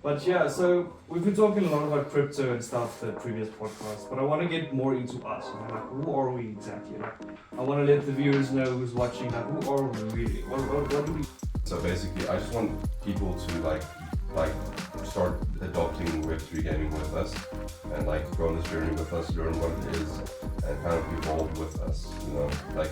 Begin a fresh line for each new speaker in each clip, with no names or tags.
But yeah, so we've been talking a lot about crypto and stuff the previous podcast, but I want to get more into us. You know, like, who are we exactly? Like, I want to let the viewers know who's watching. Like, who are we really? What do we?
So basically, I just want people to like start adopting Web3 gaming with us, and like go on this journey with us, learn what it is, and kind of evolve with us. You know, like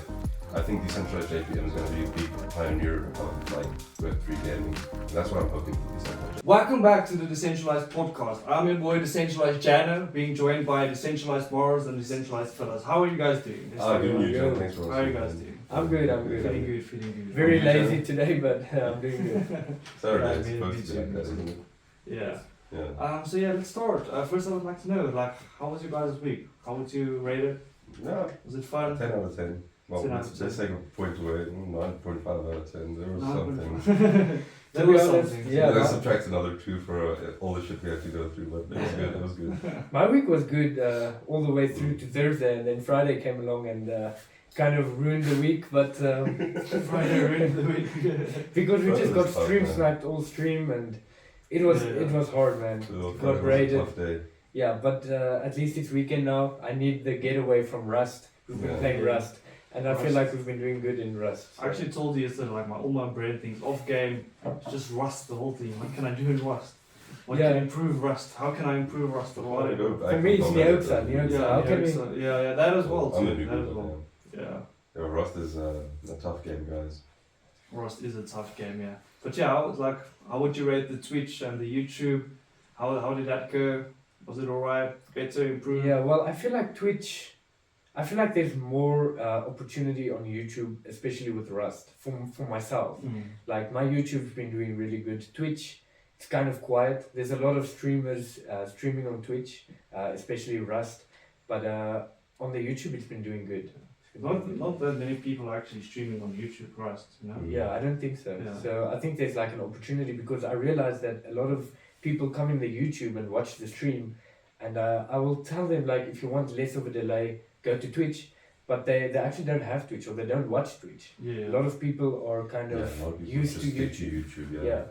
I think decentralized JPM is going to be a big pioneer of like Web3 gaming. And that's what I'm hoping for decentralized.
Welcome back to the Decentralized Podcast. I'm your boy Decentralized Jana, being joined by Decentralized Mars and Decentralized Fellas. How are you guys doing?
Good, John. Thanks for
How are you guys doing?
I'm good.
Feeling good.
Very lazy today, but I'm doing good.
Saturday is
Yeah,
supposed to be like that, isn't it?
Yeah.
Yeah.
So yeah, let's start. First, I would like to know, like, how was your guys' week? How would you rate it?
No,
Was it fun?
10 out of 10. Well,
10 out of
let's
10.
take a point away. 9.5 out of 10. There was
9.5.
something.
There
To be
was
honest,
something.
yeah.
Let's subtract another 2 for all the shit we had to go through, but it was good. It was good.
My week was good all the way through to Thursday, and then Friday came along and kind of ruined the week. But
Friday ruined the week.
because we
Friday
just
was
got
tough,
stream
man.
sniped all stream, and it was hard, man.
So
Got
Friday was a
raided.
tough day.
Yeah, but at least it's weekend now. I need the getaway from Rust. We've been
Yeah.
playing
Yeah.
Rust, and I feel
Rust.
like we've been doing good in Rust. so.
I actually told you yesterday, like, all my brain things off game, just Rust the whole thing. What can I do in Rust? What
Yeah.
can improve Rust? How can I improve Rust?
I want to go back.
For me, it's
and
Neoxa.
comment.
Neoxa. How can we?
Yeah, that as well.
I'm
Too.
a new
That as
people,
well. Yeah.
yeah. Rust is a tough game, guys.
Rust is a tough game, yeah. But yeah, I was like, how would you rate the Twitch and the YouTube? How did that go? Was it alright? Better, improved?
Yeah, well, I feel like Twitch. I feel like there's more opportunity on YouTube, especially with Rust. For myself,
Mm.
like my YouTube's been doing really good. Twitch, it's kind of quiet. There's a lot of streamers streaming on Twitch, especially Rust. But on the YouTube, it's been doing good.
Not that many people are actually streaming on YouTube Rust, you know?
Mm.
Yeah, I don't think so.
Yeah.
So I think there's like an opportunity because I realize that a lot of people come in the YouTube and watch the stream, and I will tell them like if you want less of a delay, go to Twitch, but they actually don't have Twitch or they don't watch Twitch.
Yeah.
A lot of people are kind
Yeah,
of
a lot of people
used
just
to
stick
YouTube.
YouTube,
Yeah.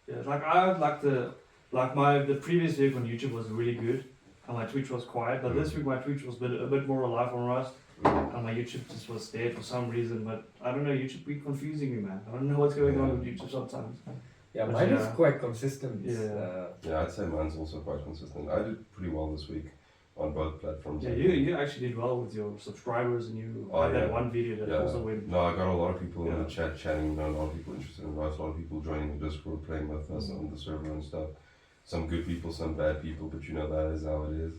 Yeah, like I would like the previous week on YouTube was really good, and my Twitch was quiet. But this week my Twitch was a bit more alive on Rust, and my YouTube just was dead for some reason. But I don't know, YouTube be confusing me, man. I don't know what's going on with YouTube sometimes.
Yeah,
But
mine is
yeah.
quite consistent.
Yeah.
Yeah, I'd say mine's also quite consistent. I did pretty well this week on both platforms.
Yeah, you actually did well with your subscribers, and you
Oh,
had that
yeah.
one video that
Yeah.
also went.
No, I got a lot of people in
Yeah.
the chat chatting, you know, a lot of people interested in Rust, a lot of people joining the Discord, playing with us on the server and stuff. Some good people, some bad people, but you know that is how it is.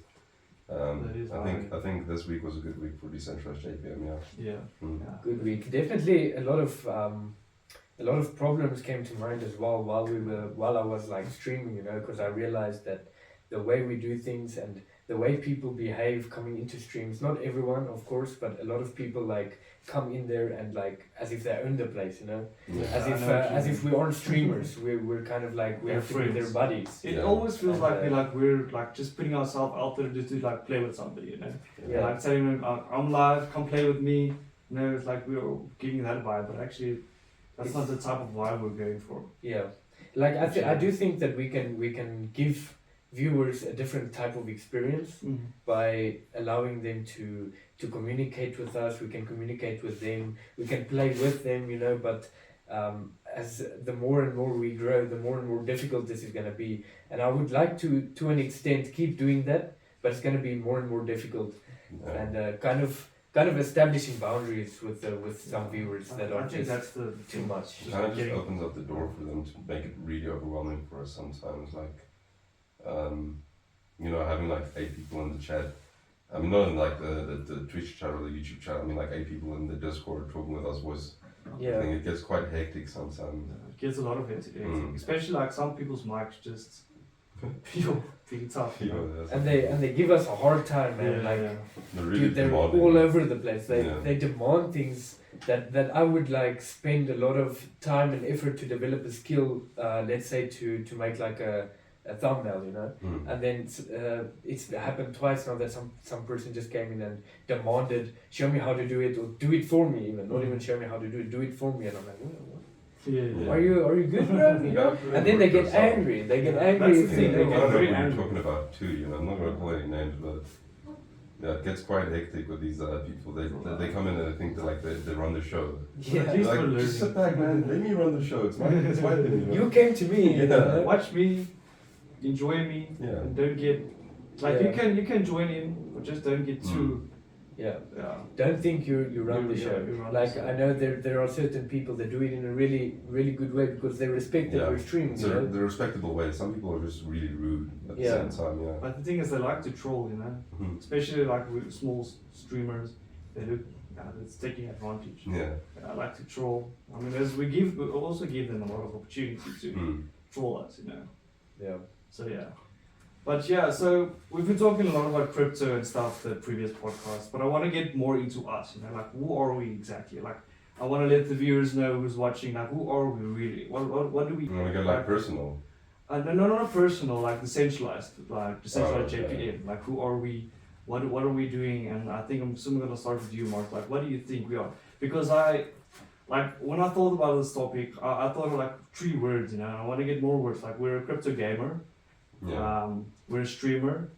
That is how
I think this week was a good week for decentralized JPM. Yeah.
Yeah.
Mm.
Yeah.
Good week. Definitely a lot of problems came to mind as well while I was like streaming, you know, because I realized that the way we do things and the way people behave coming into streams, not everyone of course, but a lot of people like come in there and like as if they own the place, you know,
Yeah.
as
I
if
know what you
as
mean.
if we aren't streamers. we're kind of like we
We're
have to be their
friends.
buddies.
It
Yeah.
almost feels
And,
like we're like just putting ourselves out there just to like play with somebody, you know.
Yeah.
Like telling them I'm live, come play with me. You know, it's like we're giving that vibe, but actually that's not the type of vibe we're going for.
Yeah, like I do think that we can give viewers a different type of experience by allowing them to communicate with us. We can communicate with them, we can play with them, you know, but as the more and more we grow, the more and more difficult this is going to be, and I would like to an extent keep doing that, but it's going to be more and more difficult.
Yeah.
And kind of establishing boundaries with some viewers that
I
are
think
just
that's the
too much.
It kind of just
getting-
opens up the door for them to make it really overwhelming for us sometimes. Like, you know, having like 8 people in the chat. I mean, not in like the Twitch chat or the YouTube chat. I mean, like 8 people in the Discord talking with us was. I
Yeah.
think it gets quite hectic sometimes.
It gets a lot of it, especially like some people's mics just feel pretty tough. You know?
that's
And they give us a hard time, man.
Yeah,
like,
yeah.
they're really
dude, they're
demanding.
all over the place.
Yeah.
They demand things that I would like spend a lot of time and effort to develop a skill. Let's say to make like a thumbnail, you know.
Mm.
And then it's happened twice now that some person just came in and demanded, show me how to do it, or do it for me even, not even show me how to do it for me. And I'm like, what?
Yeah.
Are you good, bro? You know? And then they get angry. They get angry
That's
if
the
you
thing,
I
they
don't
get
know what
very
you're
angry.
talking about too, you know, I'm not gonna call any names, but yeah, it gets quite hectic with these people. They come in and they think they run the show.
Yeah.
At least
Like,
we're
just
learning.
sit back, man. Let me run the show. It's my thing. You know?
You came to me. You know?
Watch me, enjoy me,
Yeah.
and don't get like
Yeah.
you can join in, but just don't get too.
Yeah.
Yeah.
Don't think you run the show.
you run
Like
the show.
I know there are certain people that do it in a really good way because they respect that
Yeah.
we're streaming.
So
You know?
the respectable way. Some people are just really rude at
Yeah.
the same time. Yeah.
But the thing is, they like to troll, you know,
Mhm.
especially like with small streamers. They look, it's taking advantage.
Yeah.
I like to troll. I mean, we also give them a lot of opportunity to
Mm.
troll us, you know.
Yeah.
So yeah. But yeah, so we've been talking a lot about crypto and stuff the previous podcast, but I want to get more into us, you know, like who are we exactly? Like I want to let the viewers know who's watching, like who are we really? What do we?
You want to get like personal?
No, not personal, like decentralized
okay.
JPM. Like who are we? What are we doing? And I think I'm soon gonna start with you, Mark. Like what do you think we are? Because when I thought about this topic, I thought of like 3 words, you know. I want to get more words. Like we're a crypto gamer.
Yeah.
We're a streamer,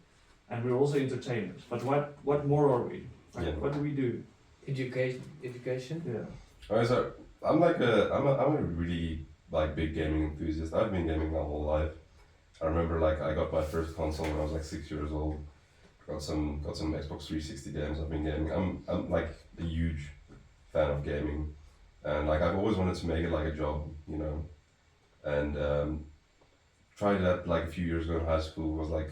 and we're also entertainers. But what more are we? Like,
Yeah.
what do we do?
Education.
Yeah.
Alright, so I'm a really like big gaming enthusiast. I've been gaming my whole life. I remember like I got my first console when I was like 6 years old. Got some Xbox 360 games. I've been gaming. I'm like a huge fan of gaming, and like I've always wanted to make it like a job, you know, and tried that like a few years ago in high school. Was like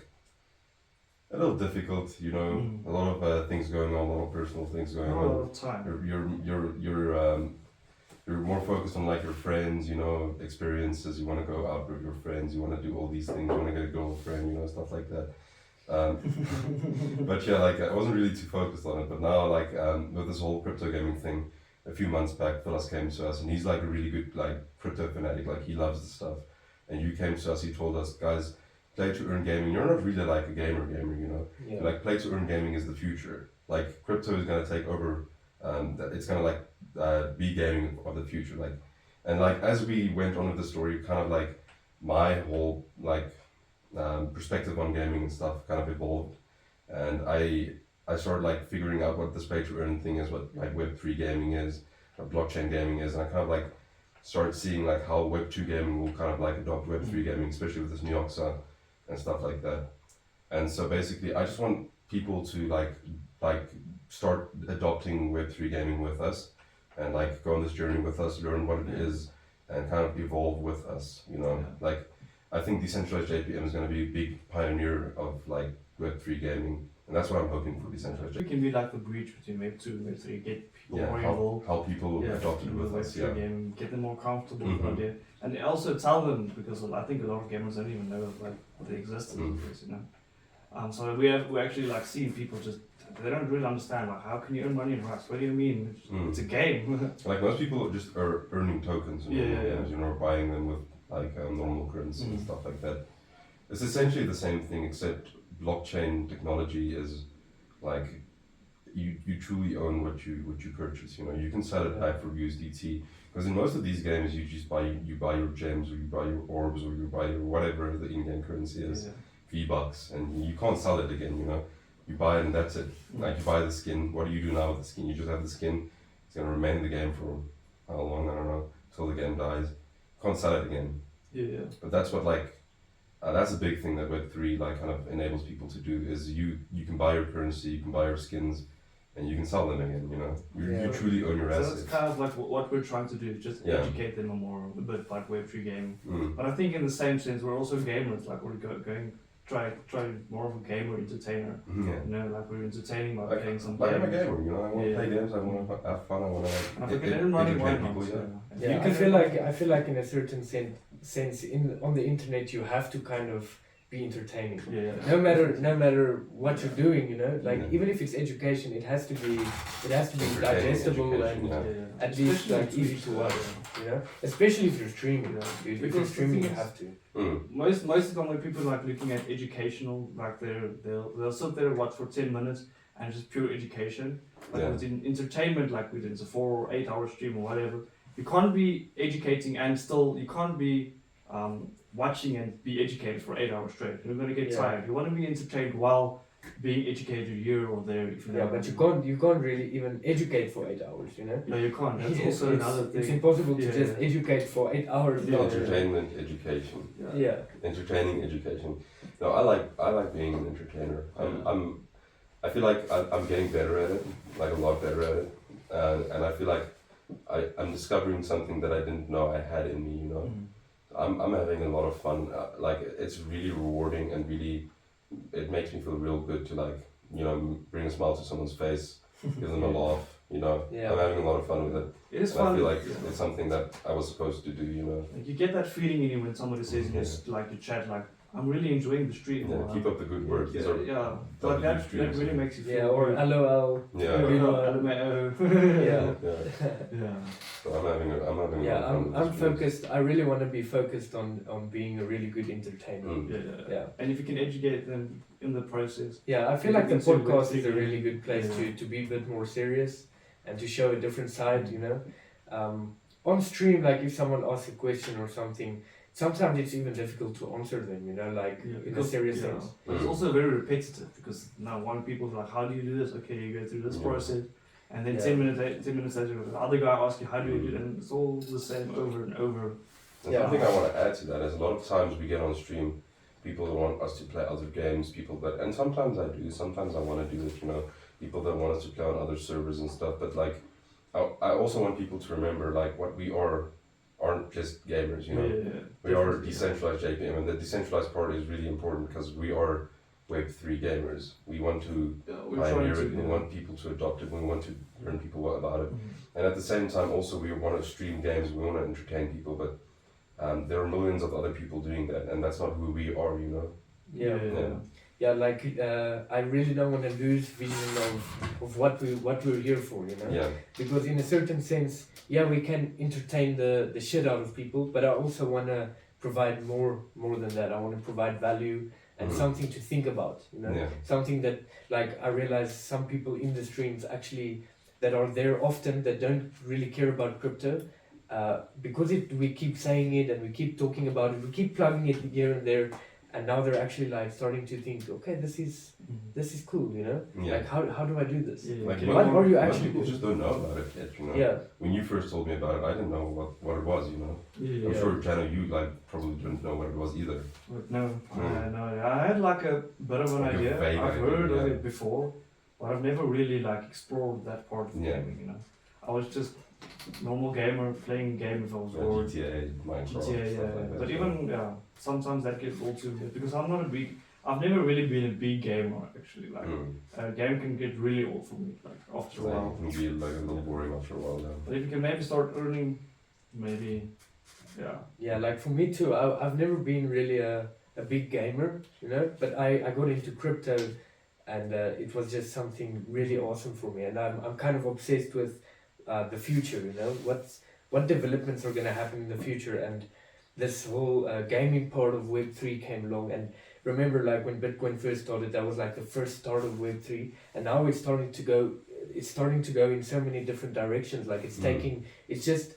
a little difficult, you know, a lot of things going on, a lot of personal things going
Not a
on.
lot of time.
You're more focused on like your friends, you know, experiences. You want to go out with your friends. You want to do all these things. You want to get a girlfriend, you know, stuff like that. But yeah, like I wasn't really too focused on it. But now, like with this whole crypto gaming thing, a few months back, Phyllis came to us, and he's like a really good like crypto fanatic. Like he loves the stuff. And you came to us. He told us, guys, play to earn gaming. You're not really like a gamer, you know.
Yeah.
Like play to earn gaming is the future. Like crypto is gonna take over. It's gonna like be gaming of the future. Like, and like as we went on with the story, kind of like my whole like perspective on gaming and stuff kind of evolved, and I started like figuring out what this pay to earn thing is, what like Web3 gaming is, what blockchain gaming is, and I kind of like started seeing like how Web2 gaming will kind of like adopt Web3 gaming, especially with this new Oxa and stuff like that. And so basically, I just want people to like start adopting Web3 gaming with us, and like go on this journey with us, learn what it is, and kind of evolve with us. You know, like I think Decentralized JPM is going to be a big pioneer of like Web3 gaming, and that's what I'm hoping for Decentralized
We
JPM.
can be like the bridge between Web 2 and Web 3, get people more
Yeah,
involved.
how people adopt it with
Web
us.
3
Yeah.
game, get them more comfortable
Mhm.
with it, and also tell them, because I think a lot of gamers don't even know like they exist in this, you know. So we actually like seeing people just they don't really understand like how can you earn money in Rust? What do you mean? It's a game.
Like most people just are earning tokens in normal
Yeah.
games, you know, buying them with like normal currency and
Mhm.
stuff like that. It's essentially the same thing, except blockchain technology is like you truly own what you purchase. You know, you can sell it back for USDT, because in most of these games you just buy your gems, or you buy your orbs, or you buy your whatever the in-game currency is, V-Bucks, and you can't sell it again. You know, you buy it and that's it. Like you buy the skin. What do you do now with the skin? You just have the skin. It's gonna remain in the game for how long? I don't know. Till the game dies. Can't sell it again.
Yeah.
But that's what like that's a big thing that Web3 like kind of enables people to do, is you can buy your currency, you can buy your skins, and you can sell them again. You know, you truly own your
So
assets.
that's kind of like what we're trying to do, just
Yeah.
educate them more a bit like Web3 gaming.
Mm.
But I think in the same sense, we're also gamers. Like we're going try more of a gamer entertainer.
Yeah.
You know, like we're entertaining by
Like,
playing some
like I'm a
games.
gamer, you know. I want to
Yeah.
play games. I want to have fun. I want
And I
to
think earn money, why
educate
not?
people. Yeah.
So,
Yeah,
you can
I feel like in a certain sense on the internet you have to kind of be entertaining.
Yeah.
No matter what you're doing, you know, like
Yeah.
even if it's education, it has to be
Entertaining
digestible
education,
and
yeah.
at least
Especially
like
on
easy
Twitch,
to watch. You know, especially if you're streaming.
Yeah.
If you're
Because the
streaming,
thing
you
is-
have to.
Mm.
Most of the time when people like looking at educational, like they'll sit there and watch for 10 minutes and just pure education. But
Yeah.
with entertainment, like within it's a 4 or 8 hour stream or whatever, you can't be educating and still you can't be watching and be educated for 8 hours straight. You're gonna get tired. You want to be entertained while being educated here or there. If you know
but you can't really even educate for 8 hours, you know.
No, you can't. That's also another thing.
It's impossible to just educate for 8 hours.
Entertainment, education. Entertaining education. No, I like being an entertainer. I feel like I'm getting better at it, like a lot better at it, and I feel like I'm discovering something that I didn't know I had in me. You know, I'm having a lot of fun. Like it's really rewarding and really, it makes me feel real good to like bring a smile to someone's face, give them a laugh. You know, I'm having a lot of fun with it.
It is
and
fun.
I feel like it's something that I was supposed to do. You know,
like you get that feeling in you when somebody says like you chat like. I'm really enjoying the stream.
Yeah, keep up the good work. These are
like that really makes you feel.
Yeah, or LOL.
Yeah. So I'm having a lot of fun.
I'm focused. I really want to be focused on being a really good entertainer.
And if you can educate them in the process.
Yeah, I feel like the podcast is a really good place to be a bit more serious and to show a different side. You know, on stream, like if someone asks a question or something. Sometimes it's even difficult to answer them, you know, like in a serious sense.
But it's also very repetitive because now one people are like, how do you do this? Okay, you go through this process, and then 10 minutes later, the other guy asks you, how do you do it? And it's all the same over and over.
And something I want to add to that is a lot of times we get on stream, people want us to play other games, and sometimes I do, sometimes I want to do it, you know, people that want us to play on other servers and stuff, but like, I also want people to remember like what we aren't just gamers, you know. We are decentralized JPM, and the decentralized part is really important because we are Web3 gamers. We want to pioneer it, we want people to adopt it, we want to learn people about it. And at the same time also we want to stream games, we want to entertain people, but there are millions of other people doing that, and that's not who we are, you know.
Yeah, like I really don't want to lose vision of what we're here for, you know.
Yeah.
Because in a certain sense, we can entertain the shit out of people, but I also want to provide more than that. I want to provide value and something to think about, you know. Something that, like, I realize some people in the streams actually that are there often that don't really care about crypto, because we keep saying it and we keep talking about it, we keep plugging it here and there. And now they're actually like starting to think, okay, this is cool, you know. Like how do I do this?
Like
what are you actually?
People just don't know about it yet, you know. When you first told me about it, I didn't know what it was, you know. I'm sure Chano, you like probably didn't know what it was either.
No, I had like a bit of an idea. I've heard of it before, but I've never really like explored that part of gaming, you know. I was just normal gamer playing game if I was bored.
GTA, Minecraft, stuff like that.
But even sometimes that gets all too good because I've never really been a big gamer actually. Like a game can get really old for me, like after a while.
It can be like a little boring after a while.
But if you can maybe start earning, maybe,
Yeah, like for me too. I've never been really a big gamer, you know. But I got into crypto, and it was just something really awesome for me. And I'm kind of obsessed with the future, you know, what developments are going to happen in the future, and this whole gaming part of Web3 came along. And remember, like when Bitcoin first started, that was like the first start of Web3, and now it's starting to go in so many different directions. Like it's just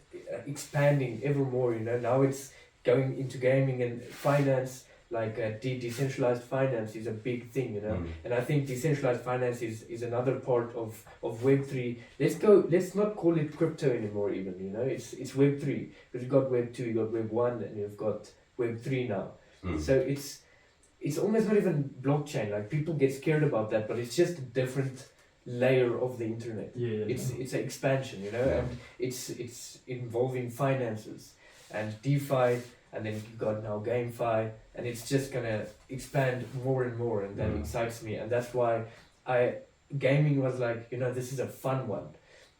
expanding ever more, you know. Now it's going into gaming and finance. Like decentralized finance is a big thing, you know, and I think decentralized finance is another part of Web3. Let's not call it crypto anymore, even, you know. It's Web3 because you've got Web2, you've got Web1, and you've got Web3 now. So it's almost not even blockchain. Like people get scared about that, but it's just a different layer of the internet. It's an expansion, you know, and it's involving finances and DeFi. And then you've got now GameFi, and it's just gonna expand more and more, and that excites me, and that's why gaming was like, you know, this is a fun one.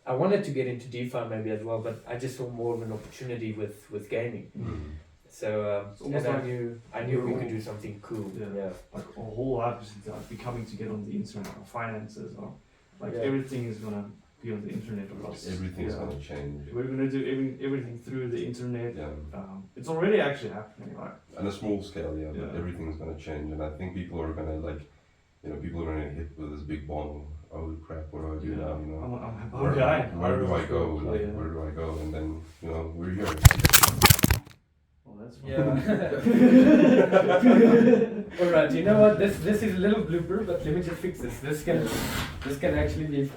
I wanted to get into DeFi maybe as well, but I just saw more of an opportunity with gaming. So and I knew we could do something cool.
Like a whole life is like becoming to get on the internet, or finances, or like everything is gonna be on the internet or else.
Everything's gonna change.
We're gonna do everything through the internet. It's already actually happening, right?
On a small scale, but everything's gonna change, and I think people are gonna like you know, people are gonna get hit with this big bomb. Oh crap! What do I do now? You know,
I'm behind.
where do I go? Like,
Yeah.
where do I go? And then, you know, we're here.
Well, that's fun.
Yeah. All right. You know what? This is a little blooper, but let me just fix this. This can actually be.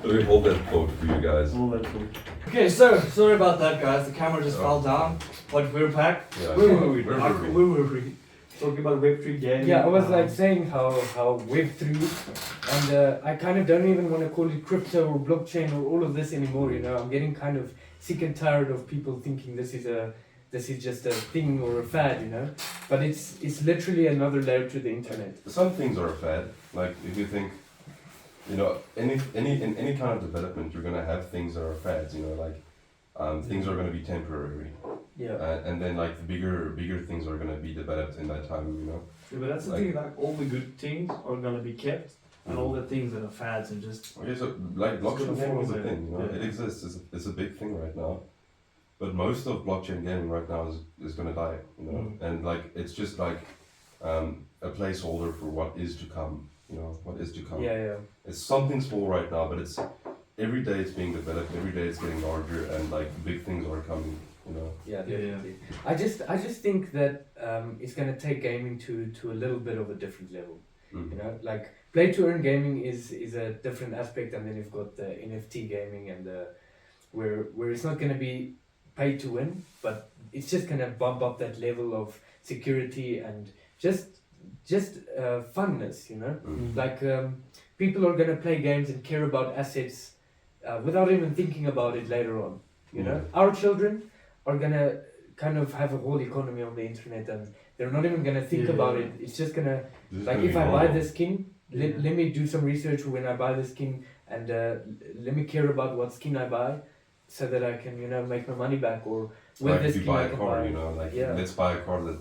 Let me hold that quote for you guys.
Well, that's cool. Okay, so sorry about that, guys. The camera just fell down, but we're back.
Yeah.
Where were we?
Where were we?
Where were we? Talking about Web3 gaming.
Yeah, I was like saying how Web3, and I kind of don't even want to call it crypto or blockchain or all of this anymore. You know, I'm getting kind of sick and tired of people thinking this is just a thing or a fad. You know, but it's literally another layer to the internet.
Some things are a fad. Like if you think, you know, in any kind of development, you're gonna have things that are fads. You know, like things are gonna be temporary.
Yeah.
And then like the bigger things are gonna be developed in that time. You know.
Yeah, but that's the
Like-
thing. Like all the good things are gonna be kept, and all the things that are fads and just.
Okay, so like
gonna
blockchain gaming
follow
is a
it.
thing. You know,
Yeah.
it exists. It's a big thing right now. But most of blockchain gaming right now is gonna die. You know, and like it's just like a placeholder for what is to come. You know, what is to come.
Yeah.
It's something small right now, but it's every day it's being developed. Every day it's getting larger, and like big things are coming. You know.
Yeah,
Yeah,
definitely. I just think that it's gonna take gaming to a little bit of a different level.
Mm.
You know, like play to earn gaming is a different aspect, and then you've got the NFT gaming and the where it's not gonna be pay to win, but it's just gonna bump up that level of security and just funness. You know,
Mm.
like people are gonna play games and care about assets without even thinking about it later on. You know, our children are gonna kind of have a whole economy on the internet, and they're not even gonna think
Yeah.
about it. It's just gonna
This is
like
gonna
if
be
I buy
normal.
this skin, let me do some research when I buy the skin, and let me care about what skin I buy, so that I can make my money back, or with
Like
this
if you
skin
buy
I
a
can
car,
buy.
you know, like
Yeah.
let's buy a car that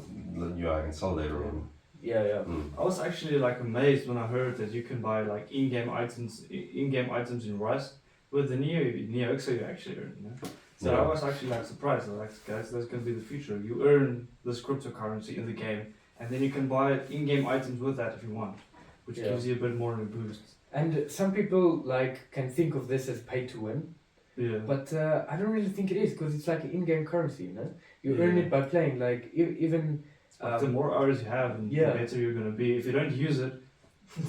I can sell later on.
Yeah.
Mm.
I was actually like amazed when I heard that you can buy like in-game items in Rust with the Neo XO you actually earn. You know? So
Yeah.
I was actually like surprised. I was like, guys, that's gonna be the future. You earn this cryptocurrency in the game, and then you can buy in-game items with that if you want, which
Yeah.
gives you a bit more of a boost.
And some people can think of this as pay to win,
Yeah.
but I don't really think it is, because it's like an in-game currency. You know, you earn
Yeah.
it by playing. Like even.
Like, the more hours you have, and
yeah.
the better you're gonna be. If you don't use it,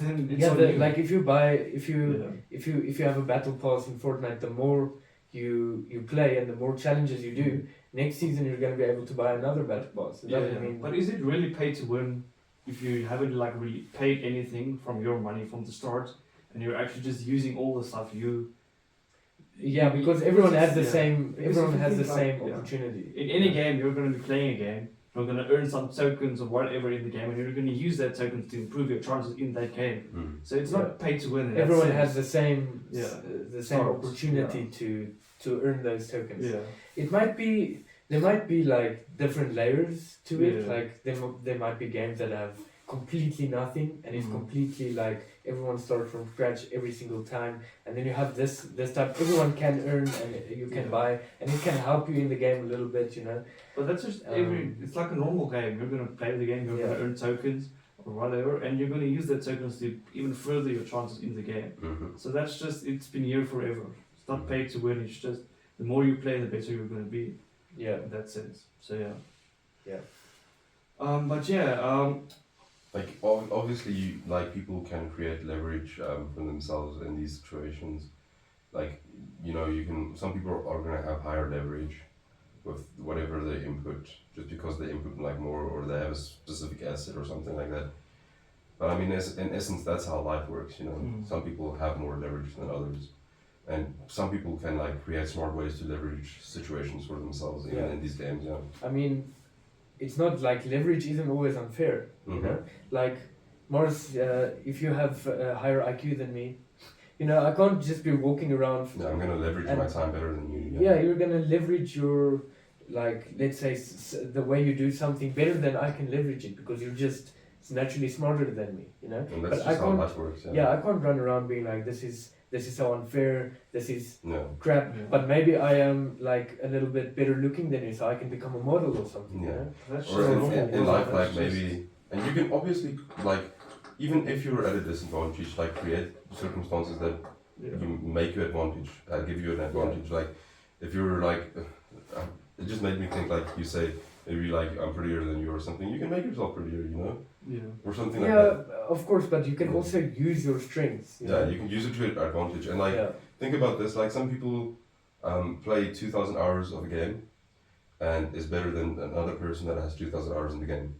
then it's
Yeah,
on you.
like if you
Yeah.
if you have a battle pass in Fortnite, the more you play and the more challenges you do, next season you're gonna be able to buy another battle pass. It doesn't mean
But is it really pay to win if you haven't like really paid anything from your money from the start, and you're actually just using all the stuff you?
yeah, because everyone has the
Yeah.
same
Because if you
has the
think,
same
like, yeah.
opportunity.
In any game, you're going to be playing a game. You're going to earn some tokens or whatever in the game, and you're going to use that tokens to improve your chances in that game.
Mm.
So it's not pay to win. in that
Everyone
sense.
has the same
Yeah.
the same
Starts,
opportunity to earn those tokens.
Yeah.
It might be there might be like different layers to it.
Yeah.
Like there might be games that have completely nothing, and it's
Mhm.
completely like everyone starts from scratch every single time, and then you have this type everyone can earn and you can
Yeah.
buy, and it can help you in the game a little bit, you know.
But that's just it's like a normal game. You're going to play the game, you're
Yeah.
going to earn tokens or whatever, and you're going to use that tokens to even further your chances in the game.
Mhm.
So that's just, it's been here forever. It's not pay to win, it's just the more you play, the better you're going to be
Yeah.
in that sense. So yeah.
Yeah.
But yeah,
Like obviously, like people can create leverage for themselves in these situations. Like you know, you can. Some people are gonna have higher leverage with whatever they input, just because they input like more or they have a specific asset or something like that. But I mean, in essence, that's how life works. You know,
Mm.
some people have more leverage than others, and some people can like create smart ways to leverage situations for themselves even
Yeah.
in these games. Yeah.
I mean, it's not like leverage isn't always unfair. You
Mhm.
know, like Morris, if you have a higher IQ than me, you know, I can't just be walking around.
Yeah, I'm gonna leverage
And-
my time better than you.
Yeah, you're gonna leverage your, like, let's say the way you do something better than I can leverage it, because you're just naturally smarter than me, you know.
And
But
that's
I
just how
can't-
life works.
Yeah, I can't run around being like, this is so unfair, this is
No.
crap.
Yeah.
But maybe I am like a little bit better looking than you, so I can become a model or something.
Yeah.
You know?
that's
Or
just
in,
normal.
in life,
That's
like
just-
maybe And you can obviously, like, even if you're at a disadvantage, like, create circumstances that you make you advantage, give you an advantage. Like, if you're like, it just made me think, like, you say, maybe like, I'm prettier than you or something, you can make yourself prettier, you know?
Yeah.
Or something like that.
Yeah, of course, but you can also use your strengths.
You can use it to your advantage. And like, think about this, like some people play 2,000 hours of a game and is better than another person that has 2,000 hours in the game.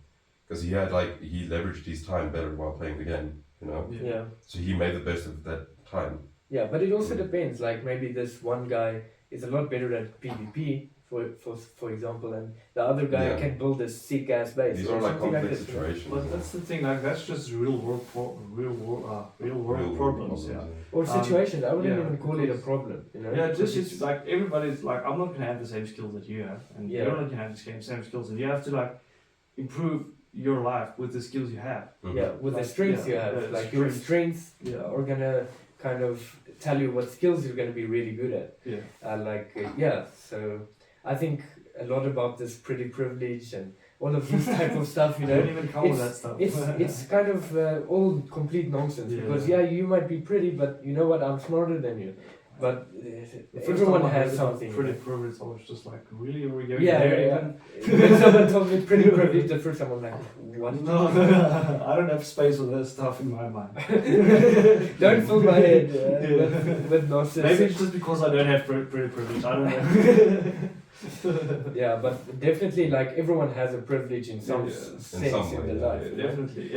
Because he leveraged his time better while playing the game, you know?
Yeah.
So he made the best of that time.
Yeah, but it also depends. Like maybe this one guy is a lot better at PvP, for example, and the other guy can build a sick ass base.
These are like complex
like
situations.
But that's the thing. Like that's just real world problems. Yeah.
Or situations. I wouldn't even call it a problem. You know.
Yeah, it's like everybody's like, I'm not gonna have the same skills that you have, and you're not gonna have the same skills, and you have to like improve your life with the skills you have.
Mm-hmm.
Yeah, with the strengths you have. Like your strengths are gonna kind of tell you what skills you're gonna be really good at.
Yeah.
So I think a lot about this pretty privilege and all of this type of stuff, you know.
Don't even come with that stuff.
It's kind of all complete nonsense because you might be pretty, but you know what? I'm smarter than you. But everyone has something.
Pretty privilege. I was just like, really? Are we going
there? When someone told me pretty privilege, the first time I'm like, what?
No, I don't have space for that stuff in my mind.
Don't fill my head with nonsense.
Maybe it's just because I don't have pretty privilege. I don't know.
Yeah, but definitely, like everyone has a privilege in some sense in their life.
Definitely,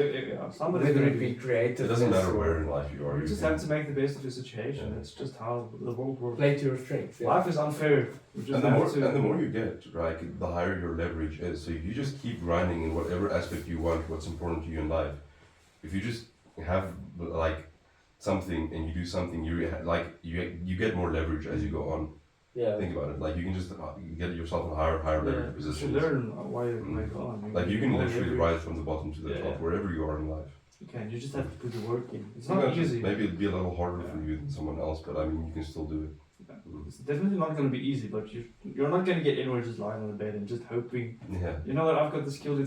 Whether it be creative.
It doesn't matter where in life you are.
You just have to make the best of your situation. It's just how the world works.
Play to your strengths. Yeah.
Life is unfair.
And the more you get, right, the higher your leverage is. So if you just keep grinding in whatever aspect you want, what's important to you in life, if you just have like something and you do something, you get more leverage as you go on.
Yeah.
Think about it. Like you can just get yourself in higher leverage positions.
You learn why you're on.
Like you can literally rise from the bottom to the top wherever you are in life.
You can. You just have to put the work in. It's
not
not easy.
Maybe it'd be a little harder for you than someone else, but I mean you can still do it.
Yeah. It's definitely not going to be easy, but you're not going to get anywhere just lying on the bed and just hoping.
Yeah.
You know what? I've got the skill.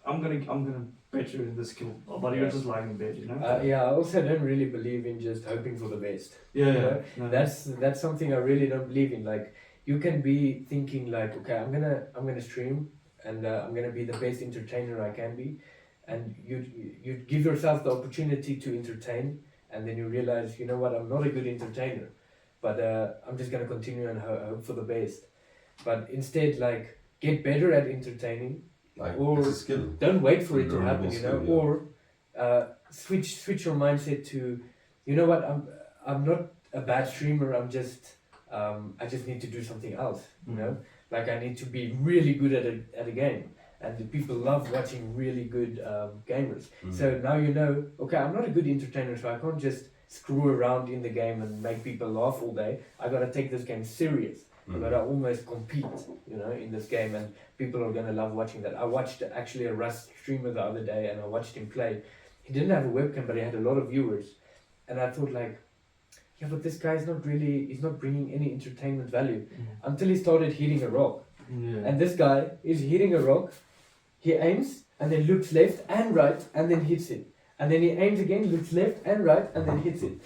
I'm gonna bet you in the skill, but you're just lying in bed. You know.
I also don't really believe in just hoping for the best.
Yeah.
No. That's something I really don't believe in. Like. You can be thinking like, okay, I'm gonna stream and I'm gonna be the best entertainer I can be, and you give yourself the opportunity to entertain, and then you realize, you know what, I'm not a good entertainer, but I'm just gonna continue and hope for the best. But instead, like, get better at entertaining, or
it's a skill.
Don't wait for it to happen, you know, or switch your mindset to, you know what, I'm not a bad streamer, I just need to do something else, you know? Like I need to be really good at a game. And the people love watching really good gamers. So now you know, okay, I'm not a good entertainer, so I can't just screw around in the game and make people laugh all day. I gotta take this game serious. I gotta almost compete, you know, in this game, and people are gonna love watching that. I watched actually a Rust streamer the other day, and I watched him play. He didn't have a webcam, but he had a lot of viewers. And I thought like, yeah, but this guy's he's not bringing any entertainment value until he started hitting a rock.
Yeah.
And this guy is hitting a rock, he aims and then looks left and right and then hits it. And then he aims again, looks left and right and then hits it.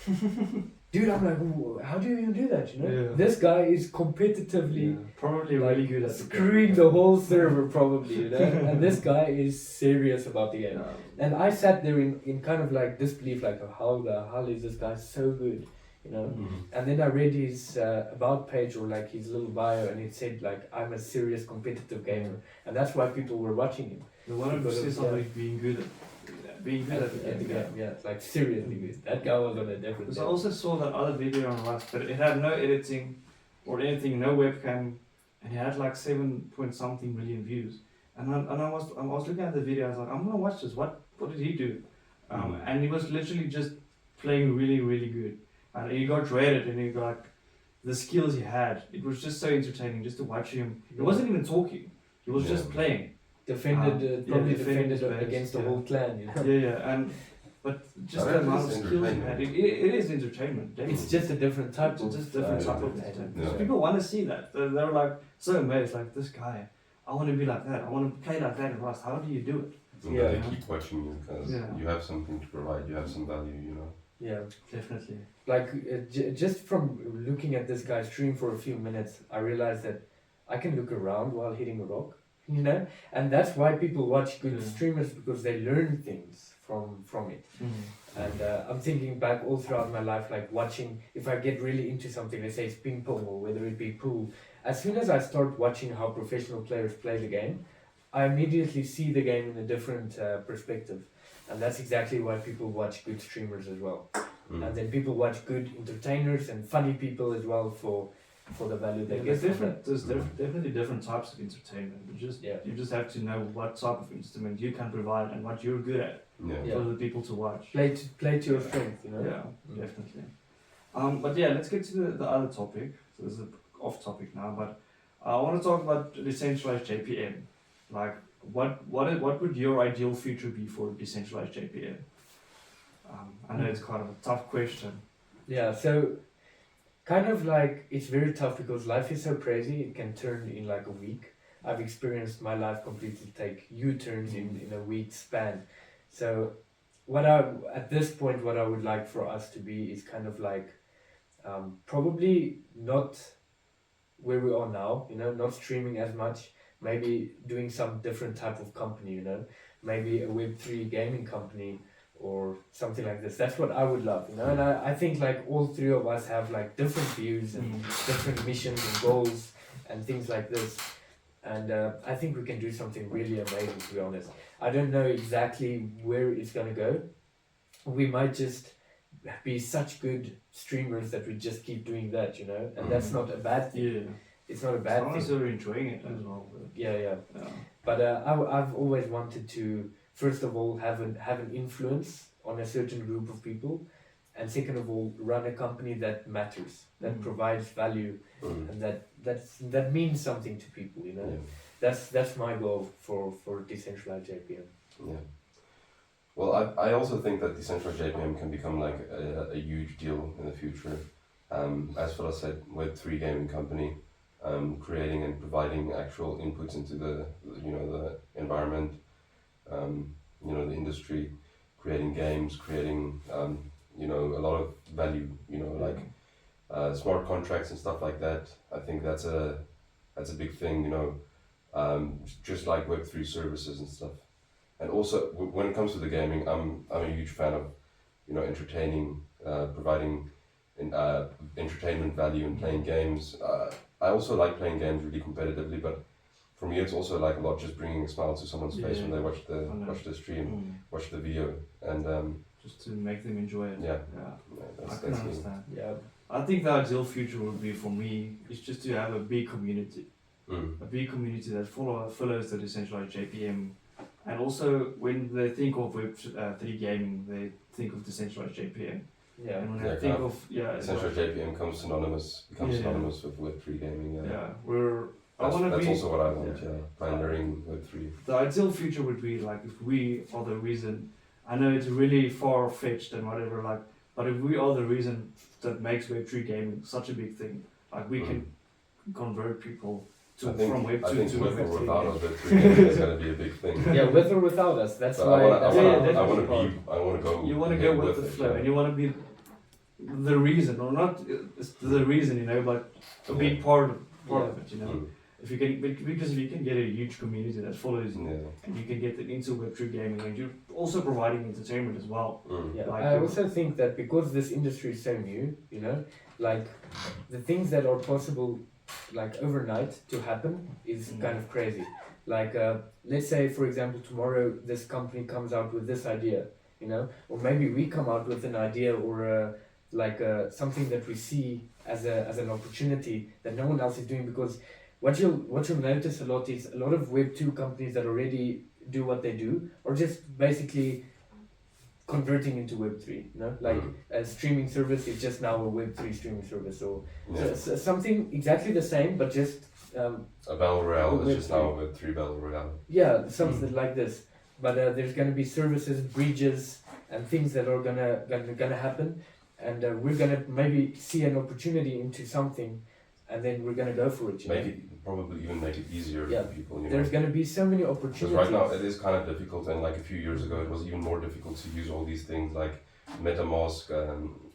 Dude, I'm like, how do you even do that, you know?
Yeah.
This guy is competitively
probably
like,
really good at
screwing the whole server probably, you know? And this guy is serious about the game. And I sat there in kind of like disbelief, like, how the hell is this guy so good? You know, and then I read his about page or like his little bio, and it said like, I'm a serious competitive gamer, and that's why people were watching him.
The one who says something being good at the game.
Yeah, like seriously good. That guy was on a different.
Because I also saw that other video on Rust, but it had no editing or anything, no webcam, and it had like 7-point-something million views. And I was looking at the video. I was like, I'm gonna watch this. What did he do? And he was literally just playing really, really good. And he got rated, and he got like the skills he had. It was just so entertaining just to watch him. He wasn't even talking. He was just playing.
Defended against the whole clan, you know.
But just the amount of skills he had, it is entertainment. Definitely.
It's just a different type of
entertainment. Because people want to see that. They were like so amazed, like, this guy, I want to be like that. I want to play like that in Rust. How do you do it?
And
Yeah.
that they keep watching you because
Yeah.
you have something to provide, you have some value, you know.
Yeah.
Definitely.
Like just from looking at this guy stream for a few minutes, I realized that I can look around while hitting a rock, you know, and that's why people watch good
Yeah.
streamers, because they learn things from it. And I'm thinking back all throughout my life, like watching, if I get really into something, let's say it's ping pong or whether it be pool, as soon as I start watching how professional players play the game, I immediately see the game in a different perspective. And that's exactly why people watch good streamers as well. And then people watch good entertainers and funny people as well for the value they get.
There's definitely different types of entertainment. You just have to know what type of instrument you can provide and what you're good at
Yeah.
for the people to watch.
Play to your strength, you know.
Yeah, definitely. But yeah, let's get to the other topic. So this is off topic now, but I want to talk about decentralized JPM. Like, what would your ideal future be for decentralized JPM? I know it's kind of a tough question.
Yeah, so kind of like it's very tough because life is so crazy, it can turn in like a week. I've experienced my life completely take U-turns in a week span. So at this point, what I would like for us to be is kind of like probably not where we are now, you know, not streaming as much, maybe doing some different type of company, you know, maybe a Web3 gaming company or something like this. That's what I would love, you know, and I think like all three of us have like different views and different missions and goals and things like this. And I think we can do something really amazing, to be honest. I don't know exactly where it's going to go. We might just be such good streamers that we just keep doing that, you know, and that's not a bad thing.
Yeah.
It's not a bad thing.
As long as you're enjoying it as well.
Yeah. But I've always wanted to, first of all, have an influence on a certain group of people, and second of all, run a company that matters, that provides value, and that means something to people. You know, that's my goal for decentralized JPM.
Yeah. Well, I also think that decentralized JPM can become like a huge deal in the future. As Phil said, Web3 gaming company, creating and providing actual inputs into the environment, the industry, creating games, creating a lot of value, like smart contracts and stuff like that. I think that's a big thing, just like Web3 services and stuff. And also, when it comes to the gaming, I'm a huge fan of, entertaining, providing entertainment value and playing games. I also like playing games really competitively, but for me, it's also like a lot just bringing a smile to someone's face when they watch the stream, watch the video, and
just to make them enjoy it. I can understand.
Yeah,
I think the ideal future would be for me is just to have a big community, a big community that follows the decentralized JPM. And also, when they think of Web3 gaming, they think of decentralized JPM.
Yeah.
And when they think of
decentralized JPM becomes synonymous with Web3 gaming.
That's
also what I want. Pioneering Web3.
The ideal future would be like if we are the reason. I know it's really far fetched and whatever, but if we are the reason that makes Web3 gaming such a big thing, like we can convert people from Web2 to
with or
Web3.
without us, Web3 is going to be a big thing.
Yeah, with or without us. That's
but
why.
I want to go.
You want to go with the flow, and you want to be the reason, or not the reason, but a big part of it, If you can, because if you can get a huge community that follows you, and you can get them into Web3 gaming, and you're also providing entertainment as well.
I also think that because this industry is so new, like the things that are possible, like overnight to happen, is kind of crazy. Like let's say, for example, tomorrow this company comes out with this idea, or maybe we come out with an idea or something that we see as an opportunity that no one else is doing. Because what you'll notice a lot is a lot of Web2 companies that already do what they do are just basically converting into Web3, a streaming service is just now a Web3 streaming service, or so something exactly the same, but just
a battle royale is just now a Web3 battle royale.
Yeah, something like this. But there's gonna be services, bridges, and things that are gonna happen, and we're gonna maybe see an opportunity into something and then we're gonna go for it. You know?
Probably even make it easier
Yeah.
for people. You
There's
know?
gonna be so many
Because
opportunities.
right now it is kind of difficult, and like a few years ago it was even more difficult to use all these things like MetaMask,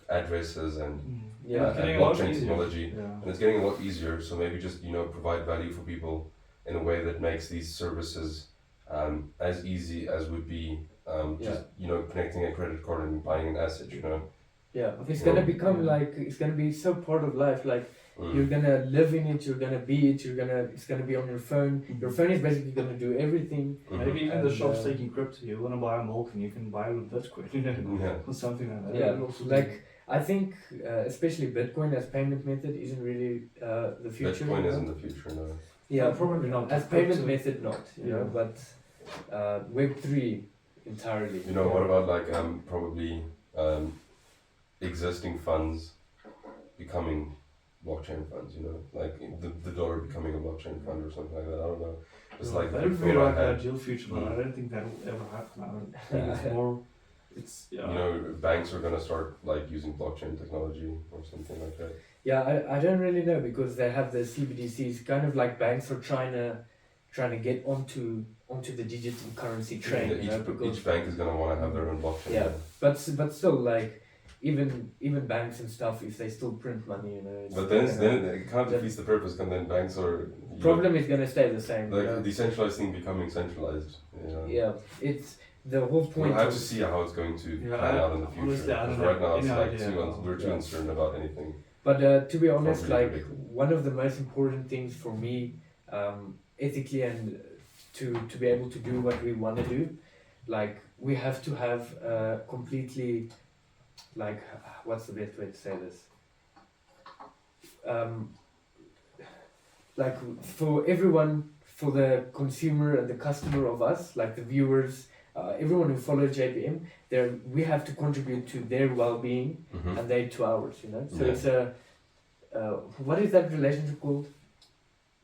addresses, and
Yeah.
It's getting
and
a lot
blockchain
easier.
technology.
Yeah.
And it's getting a lot easier, so maybe just provide value for people in a way that makes these services as easy as would be just connecting a credit card and buying an asset.
Yeah, it's
Yeah.
gonna become
Yeah.
like it's gonna be so part of life. Like
Mm.
you're gonna live in it. You're gonna be it. It's gonna be on your phone. Your phone is basically gonna do everything.
Mhm.
Maybe even the
And,
shops taking crypto. You want to buy a milk and you can buy it with Bitcoin,
Yeah.
or something like that.
Yeah,
That would also
like I think especially Bitcoin as payment method isn't really the future.
Bitcoin
you know?
isn't the future, no.
Yeah,
No, probably not.
as payment
Crypto-
method not. You know,
Yeah.
but Web3 entirely.
What about like probably existing funds becoming blockchain funds? Like the dollar becoming a blockchain fund or something like that. I don't know. It's like
that
the
would be
thought I
like an
had.
ideal future, but I don't think that will ever happen. I don't think it's more. It's
Banks are gonna start like using blockchain technology or something like that.
Yeah, I don't really know because they have the CBDCs, kind of like banks are trying to get onto the digital currency train.
Yeah,
You know, because
each bank is gonna want to have their own blockchain.
Yeah. but still like even banks and stuff, if they still print money, it's
But then
gonna-
it kind of defeats the purpose, and then banks are
problem is gonna stay the same.
like the decentralized thing becoming centralized.
Yeah, it's the whole point.
We'll have to
of-
see how it's going to
Yeah,
pan out in the future.
honestly, I don't
Because right
have
now it's
any
like
idea.
we're too
Yeah.
uncertain about anything.
But to be honest,
Can't really
like
predict
one of the most important things for me, ethically and to be able to do what we want to do, like we have to have completely, like what's the best way to say this? Like for everyone, for the consumer and the customer of us, like the viewers, everyone who follows JPM, we have to contribute to their well-being
Mhm.
and they to ours. So
Yeah.
it's a what is that relationship called?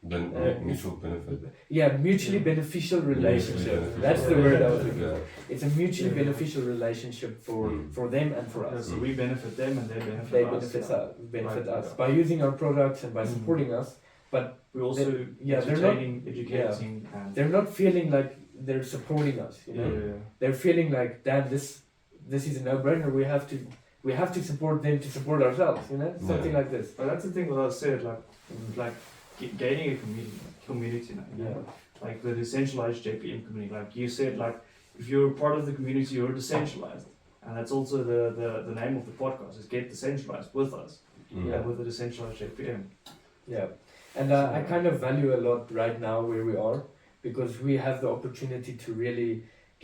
Then
Uh,
mutual benefit.
Yeah, mutually beneficial relationship.
beneficial.
That's the word I was looking
Yeah.
for. It's a mutually
Yeah.
beneficial relationship
Mm.
for them and for
Yeah,
us.
so we benefit them and they benefit
They
us.
benefit
yeah.
benefit
Right,
us
yeah.
by using our products and by
Mm.
supporting us.
We also
yeah, they're not-
entertaining, educating, and
They're not feeling like they're supporting us.
yeah.
They're feeling like, damn, this is a no-brainer. We have to support them to support ourselves. Something
Yeah.
like this.
But that's the thing what I said, like gaining a community now.
Yeah.
Like the decentralized JPM community. Like you said, like if you're part of the community, you're decentralized, and that's also the name of the podcast is Get Decentralized with us,
Mm.
and with the decentralized JPM.
Yeah, and I kind of value a lot right now where we are because we have the opportunity to really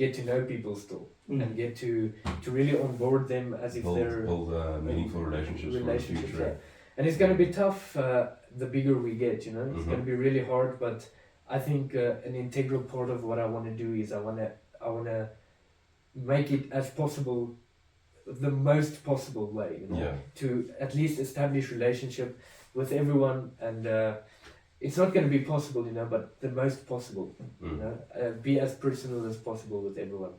get to know people still and get to really onboard them as if they're
build meaningful relationships for the
relationships.
future.
Yeah. And it's gonna be tough the bigger we get. It's
Mhm.
gonna be really hard. But I think an integral part of what I want to do is I wanna make it as possible, the most possible way.
Yeah.
To at least establish relationship with everyone, and it's not going to be possible, but the most possible.
Mm.
Be as personal as possible with everyone,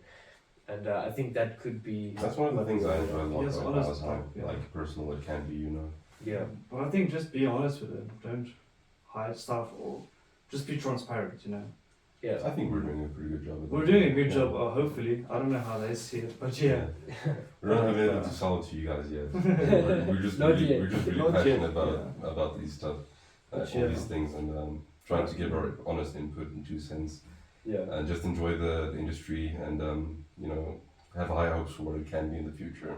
and I think that could be.
That's one of the things I enjoy a lot
Yes,
right now
honest,
is how
yeah.
like personal it can be.
Yeah,
But I think just be honest with it. Don't hide stuff or just be transparent.
yeah.
I think we're doing a pretty good job. At
We're
that.
doing a good
Yeah.
job. Hopefully, I don't know how they see it, but yeah.
We don't have anything to sell it to you guys yet. We're just
Not
really,
yet.
we're just really
Not yet,
passionate
yeah.
about these stuff,
But
all
yeah.
these things, and trying to give our honest input in 2 cents,
Yeah.
and just enjoy the industry, and have high hopes for what it can be in the future.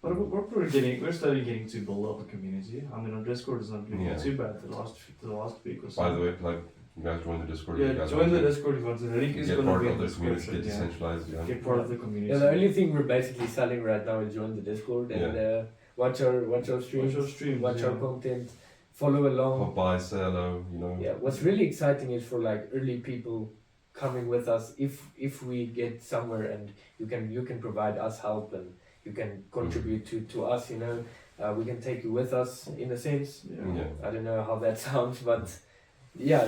But we're slowly getting to build up a community. I mean, our Discord is not looking
Yeah.
too bad the last week or so.
By the way, like you guys join the Discord. you
yeah,
guys
join
want
the
to
Discord if you want to. The link is
get
going to
part
be
of
in the
the community,
description.
get decentralized. Yeah.
Get part of the community.
Yeah, the only thing we're basically selling right now is join the Discord and watch our streams,
Watch our streams,
watch our
yeah.
content, follow along.
Pop by, say hello.
Yeah, what's really exciting is for like early people coming with us. If we get somewhere and you can provide us help and you can contribute to us. We can take you with us in a sense.
Yeah.
Yeah.
I don't know how that sounds, but yeah,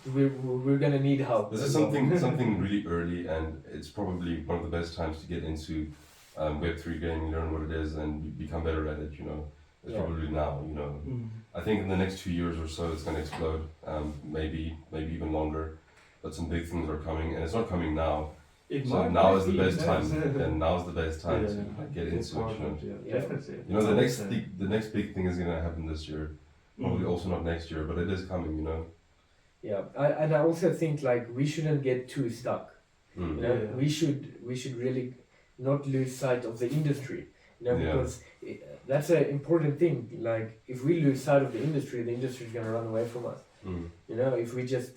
we're gonna need help.
This is something really early, and it's probably one of the best times to get into Web3 gaming, learn what it is, and become better at it. It's
Yeah.
probably now, you know. I think in the next 2 years or so, it's going to explode. Maybe even longer. But some big things are coming, and it's not coming now. So now is the best time, and now's the best time to like, get into it. You know,
Definitely.
you know the next big thing is going to happen this year. Probably also not next year, but it is coming. You know.
Yeah, and I also think like we shouldn't get too stuck.
Mm.
You know,
Yeah.
we should really not lose sight of the industry. You know,
Yeah.
because that's an important thing. Like if we lose sight of the industry is gonna run away from us.
Mm.
You know, if we just,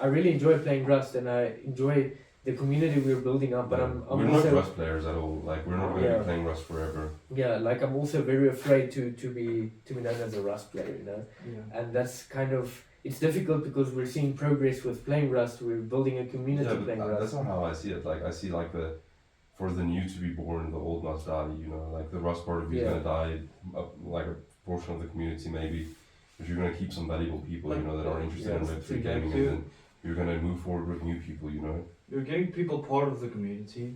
I really enjoy playing Rust, and I enjoy the community we're building up. But
Yeah.
I'm
we're
also
not Rust players at all. Like we're not going to
Yeah.
be playing Rust forever.
yeah, like I'm also very afraid to be known as a Rust player. You know,
Yeah.
and that's kind of. It's difficult because we're seeing progress with playing Rust. We're building a community
Yeah, but
playing
that's
Rust.
not how I see it. Like I see like for the new to be born, the old must die. You know, like the Rust part of you is
Yeah.
gonna die. Like a portion of the community maybe, but you're gonna keep some valuable people. You know that are interested in
Yeah.
Web3 gaming, and then you're gonna move forward with new people. You know.
You're getting people part of the community,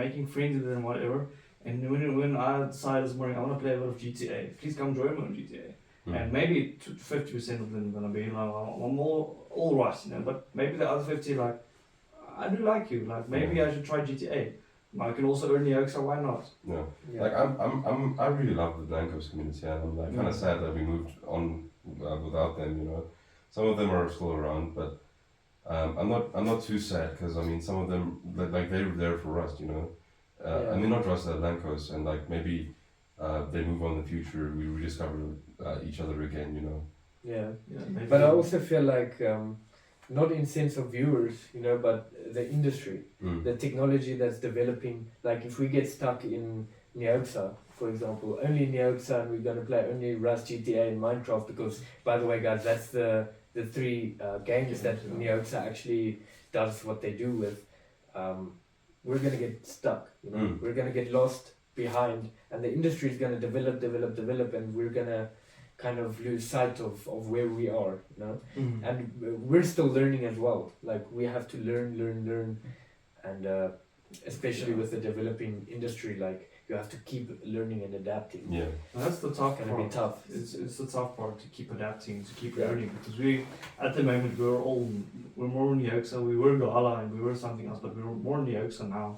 making friends with them, whatever. And when I decide this morning I want to play a lot of GTA, please come join me on GTA.
Mm.
And maybe 50% of them are gonna be like, I'm all right, you know. But maybe the other 50 like, I do like you. Like maybe I should try GTA. I can also earn the Oaks, so why not?
Yeah.
Yeah.
Like I really love the Blancos community, and I'm like kind of sad that we moved on without them. You know, some of them are still around, but I'm not too sad because I mean some of them like they were there for Rust. You know,
Yeah.
I mean not Rust, Blancos, and like maybe they move on in the future. We rediscover each other again. You know.
Yeah.
Maybe.
But I also feel like, not in sense of viewers, you know, but the industry,
Mm.
the technology that's developing. Like if we get stuck in Neoxa, for example, only Neoxa, and we're gonna play only Rust, GTA, and Minecraft, because by the way, guys, that's the three games that Neoxa actually does what they do with. We're gonna get stuck, you know.
Mm.
We're gonna get lost behind, and the industry is gonna develop, and we're gonna kind of lose sight of where we are, you know. And we're still learning as well. Like we have to learn, and especially with the developing industry, like you have to keep learning and adapting.
Yeah.
And that's the tough
It's gonna be
part.
tough.
It's the tough part to keep adapting, to keep
Yeah.
learning, because we at the moment we're more in the Oxa. We were Gala and we were something else, but we're more in the Oxa now.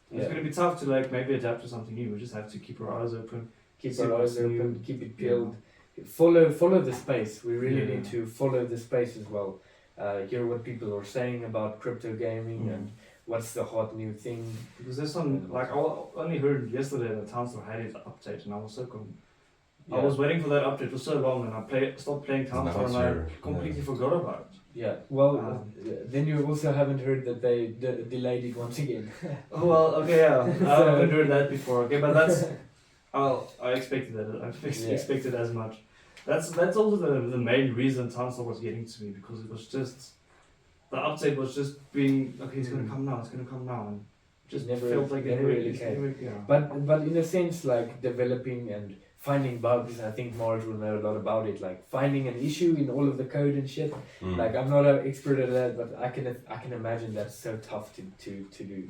And It's
Yeah.
going to be tough to like maybe adapt to something new. We just have to keep our eyes open.
Keep
See
our eyes
what's
open,
new.
keep it peeled. Follow the space. We really
Yeah.
need to follow the space as well. Hear what people are saying about crypto gaming and what's the hot new thing.
Because there's some like I only heard yesterday that Townsville had its update, and I was so I was waiting for that update for so long, and I stopped playing Townsville, and I completely forgot about it.
Yeah. Well, then you also haven't heard that they delayed it once again.
Oh well, okay, yeah, I haven't heard that before. Okay, but that's I expected that. I expected as much. That's also the main reason Townsville was getting to me, because it was just the update was just being okay. It's gonna come now. It's gonna come now, and just
Never-
felt like
never really
it's
came.
yeah.
But in a sense, like developing and finding bugs, I think Marge will know a lot about it. Like finding an issue in all of the code and shit.
Mm.
Like I'm not an expert at that, but I can imagine that's so tough to do.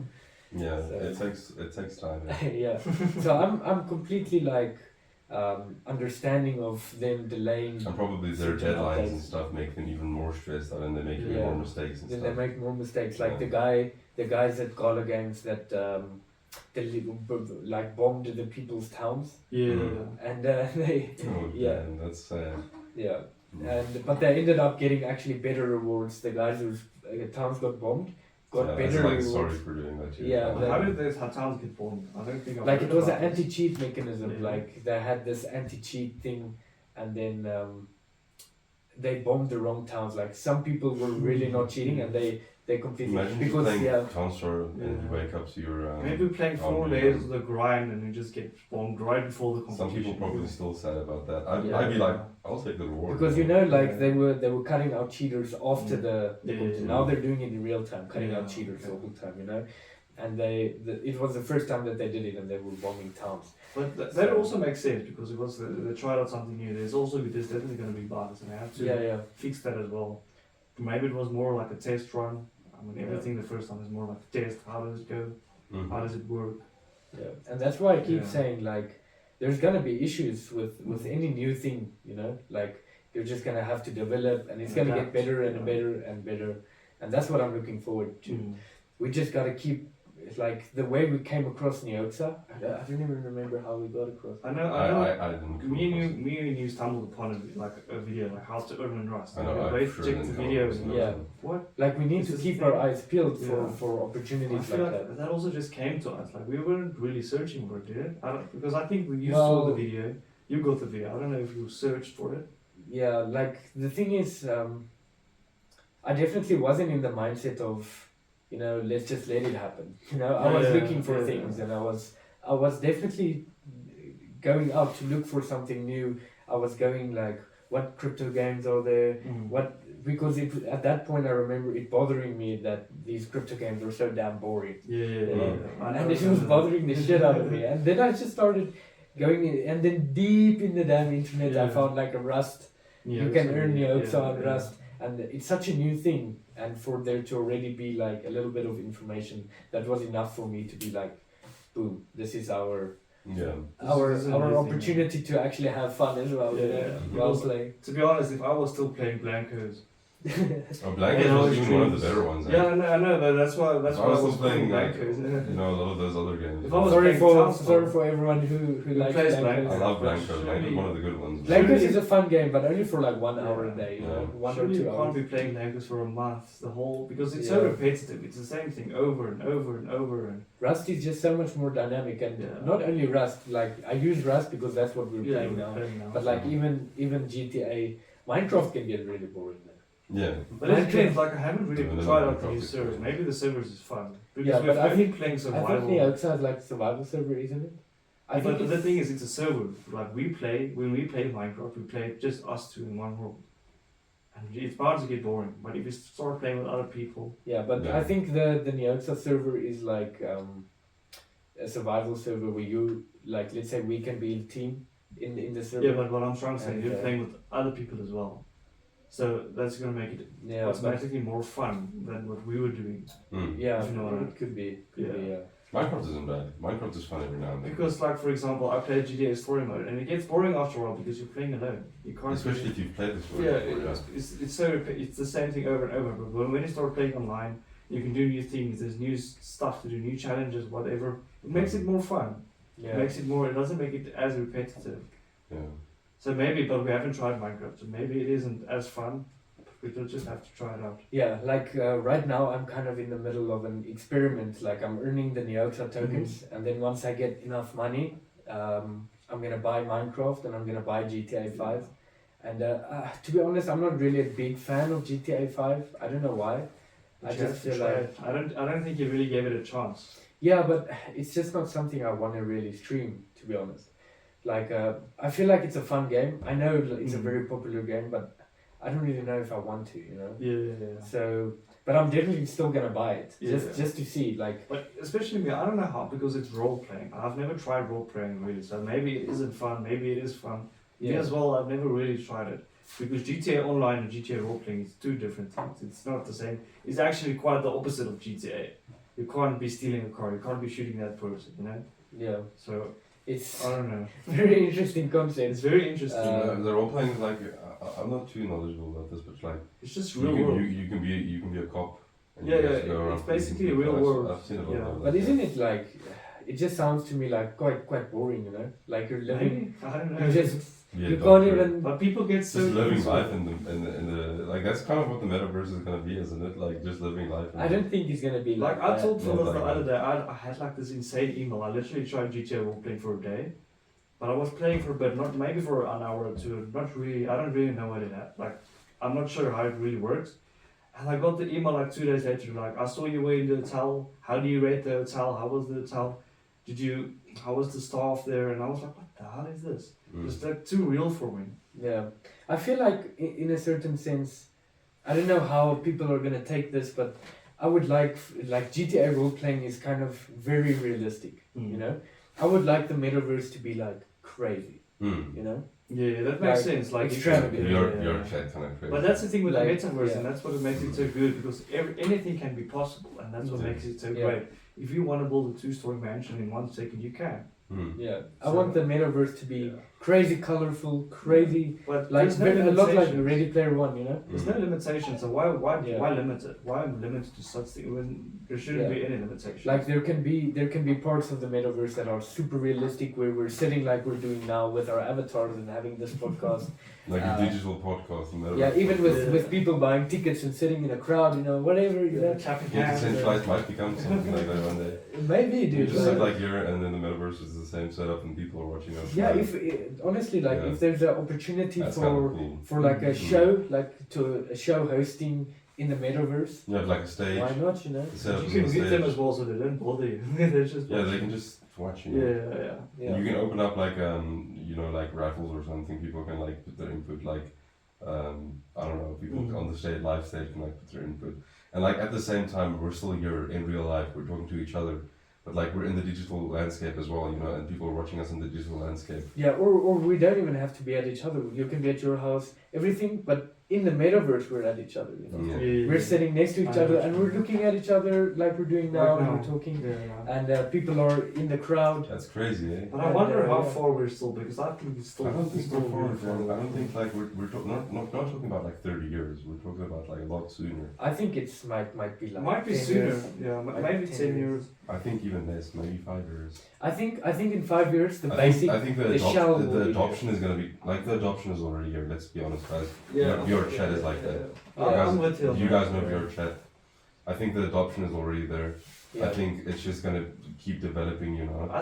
Yeah,
So-
it takes time. Yeah.
Yeah. So I'm completely like understanding of them delaying.
And probably their
certain
deadlines and
updates.
stuff make them even more stressed out, and they make even
Yeah.
more mistakes and
Then
stuff.
they make more mistakes. Like
Yeah.
the guys at Gala Games that like bombed the people's towns,
Yeah.
and they
Oh,
yeah.
damn, that's sad.
Yeah,
Mm.
and but they ended up getting actually better rewards. The guys whose towns got bombed got
Yeah,
better
it's like
rewards.
sorry for doing that.
Yeah,
But how did those towns get formed? I don't think I've
Like
heard
it was an
about this.
anti-cheat mechanism.
Yeah.
Like they had this anti-cheat thing, and then they bombed the wrong towns. Like some people were really not cheating, and they completely
Imagine you
because
playing
yeah.
Counter and you
Yeah.
wake up to your.
Maybe playing 4
army.
days of the grind and you just get bombed right before the competition.
Some people probably still sad about that.
Yeah.
I'd be like, I'll take the reward.
Because you know, like they were cutting out cheaters after the
Yeah, yeah,
competition.
yeah.
Now they're doing it in real time, cutting
Yeah,
out cheaters
okay.
the whole time. You know, and it was the first time that they did it, and they were bombing towns.
But that also makes sense, because it was they tried out something new. There's definitely going to be bugs, and they have to
Yeah.
fix that as well. Maybe it was more like a test run. I mean,
Yeah.
everything the first time is more like a test. How does it go?
Mhm.
How does it work?
Yeah, and that's why I keep
Yeah.
saying like, there's gonna be issues with any new thing, you know, like you're just gonna have to develop, and it's gonna get better and better and better, and that's what I'm looking forward to. We just gotta keep. It's like the way we came across Neoxa. I don't even remember how we got across.
I didn't.
Me and you stumbled upon a video like how to earn in Rust.
I know.
We both checked the video. What?
Like we need to keep our eyes peeled for
I
opportunities
feel
like that.
That also just came to us. Like we weren't really searching for it, did it? Because I think when you saw the video, you got the video. I don't know if you searched for it.
Yeah, like the thing is, I definitely wasn't in the mindset of, you know, let's just let it happen. You know, I was looking for things, and I was definitely going out to look for something new. I was going like, what crypto games are there? Because at that point I remember it bothering me that these crypto games were so damn boring. And it was bothering the shit out of me. And then I just started going in, and then deep in the damn internet I found like a Rust. You can earn Neoxa on Rust. And it's such a new thing, and for there to already be like a little bit of information, that was enough for me to be like, boom, this is our opportunity to actually have fun as well. While playing.
To be honest, if I was still playing Blancos.
Blancos was even one of the better ones.
Yeah, I know, but that's why
I was playing
Blancos.
You know, a lot of those other games.
If I was
sorry for everyone who likes Blancos.
I love Blancos. Blancos is one of the good ones.
Blancos is a fun game, but only for like 1 hour a day. You know, 1 or 2 hours.
You can't be playing Blancos for a month, because it's so repetitive. It's the same thing over and over and over. And
Rust is just so much more dynamic, and not only Rust. Like I use Rust because that's what we're playing now. But like even GTA, Minecraft can get really boring.
Yeah.
But it depends, like I haven't really tried out the new servers. Maybe the servers is fun. Because we've only playing survival.
I think the outside like survival server, isn't it?
But the thing is, it's a server. Like when we play Minecraft, we play just us two in one world. And it's bound to get boring. But if you start playing with other people.
Yeah, but I think the Neoxa server is like a survival server where you, like, let's say we can be a team in the server.
Yeah, but what I'm trying to say, you're playing with other people as well. So that's going to make it automatically more fun than what we were doing.
Yeah, it could be.
Minecraft isn't bad. Minecraft is fun every now and then.
Because, like, for example, I played GTA Story Mode, and it gets boring after a while because you're playing alone. You can't.
Especially if you've played this before.
It's the same thing over and over. But when you start playing online, you can do new things. There's new stuff to do, new challenges, whatever. It makes it more fun. It makes it more. It doesn't make it as repetitive.
Yeah.
So but we haven't tried Minecraft, so maybe it isn't as fun, but we'll just have to try it out.
Yeah, like right now I'm kind of in the middle of an experiment, like I'm earning the Neoxa tokens, and then once I get enough money, I'm gonna buy Minecraft and I'm gonna buy GTA 5. And to be honest, I'm not really a big fan of GTA 5, I don't know why.
But I just feel like, I don't think you really gave it a chance.
Yeah, but it's just not something I want to really stream, to be honest. Like, I feel like it's a fun game. I know it's a very popular game, but I don't really know if I want to, you know?
Yeah.
So, but I'm definitely still gonna buy it, just to see, like...
But especially me, I don't know how, because it's role-playing. I've never tried role-playing, really, so maybe it isn't fun, maybe it is fun. Me as well, I've never really tried it. Because GTA Online and GTA role-playing is two different things. It's not the same. It's actually quite the opposite of GTA. You can't be stealing a car, you can't be shooting that person, you know?
Yeah.
So...
It's
I don't know.
Very interesting concept.
It's very interesting.
The role playing is like I'm not too knowledgeable about this, but it's like
it's just real world.
You can be a cop. And
It's basically a real world.
I've seen a lot of that.
But isn't it like? It just sounds to me like quite boring, you know? Like you're living.
I don't know.
You can't even.
But people get so.
Just living life in the like that's kind of what the metaverse is gonna be, isn't it? Like just living life.
I don't think it's gonna be like.
I told Phil the other day. I had like this insane email. I literally tried GTA role playing for a day, but I was playing for a bit, not maybe for an hour or two. Not really. I don't really know what it had. Like I'm not sure how it really works. And I got the email like 2 days later. Like I saw you were in the hotel. How do you rate the hotel? How was the hotel? How was the staff there? And I was like, what the hell is this? It's like too real for me.
Yeah, I feel like in a certain sense, I don't know how people are gonna take this, but I would like GTA role playing is kind of very realistic. You know, I would like the metaverse to be like crazy. You know.
Yeah, that makes sense. Like
extravagant.
You're kind of crazy.
But that's the thing with the metaverse, and that's what makes it so good, because anything can be possible, and that's what makes it so great. If you want to build a 2-story mansion in 1 second, you can.
Yeah, I
So-
want the metaverse to be crazy colorful, crazy,
But
like
there's no
a lot like
limitations.
Ready Player One, you know?
There's no limitation, so why
Yeah.
why limit it? Why limit it to such thing when there shouldn't
Yeah.
be any limitation?
Like there can be parts of the metaverse that are super realistic, where we're sitting like we're doing now with our avatars and having this podcast.
Like a digital podcast. And
Yeah, even
Yeah.
with people buying tickets and sitting in a crowd, you know, whatever, you know.
Chapping
Get
hands.
Decentralized might become something like that one day.
Maybe,
You
dude.
just sit
like-
like here, and then the metaverse is the same setup, and people are watching us.
yeah,
live.
honestly, like
Yeah.
if there's an opportunity
That's kind
for
of cool.
like a
Mhm.
show, like to a show hosting in the metaverse,
You have like a stage.
why not, you know?
The setup
You
is
can
on the
mute them
stage.
as well, so they don't bother you. They're just
Yeah, they can just watch you.
yeah.
Yeah.
You can open up like like raffles or something. People can like put their input. Like I don't know. People on the stage, live stage, can like put their input. And like at the same time, we're still here in real life. We're talking to each other, but like we're in the digital landscape as well. And people are watching us in the digital landscape.
Yeah, or we don't even have to be at each other. You can be at your house, everything, but in the metaverse we're at each other, you know.
Yeah.
We're sitting next to each
I
other
know.
and we're looking at each other like we're doing now,
Right
and
now.
we're talking,
Yeah.
and people are in the crowd.
That's crazy, eh?
But I wonder how
Yeah.
far we're still, because I think it's still.
I don't think
it's
we're
still
far
really
from. I don't
far.
think like not talking about like 30 years. We're talking about like a lot sooner.
I think it's might be like
Might be
10
sooner.
years.
Yeah,
Like
maybe
10
10 years.
I think even less, maybe 5 years.
I think in 5 years the basic.
I think
the shell will
the
be
adoption is gonna be like the adoption is already here. Let's be honest, guys.
Yeah.
Your chat is like that.
Yeah, I'm with you.
You guys know your chat. I think the adoption is already there.
Yeah.
I think it's just gonna keep developing.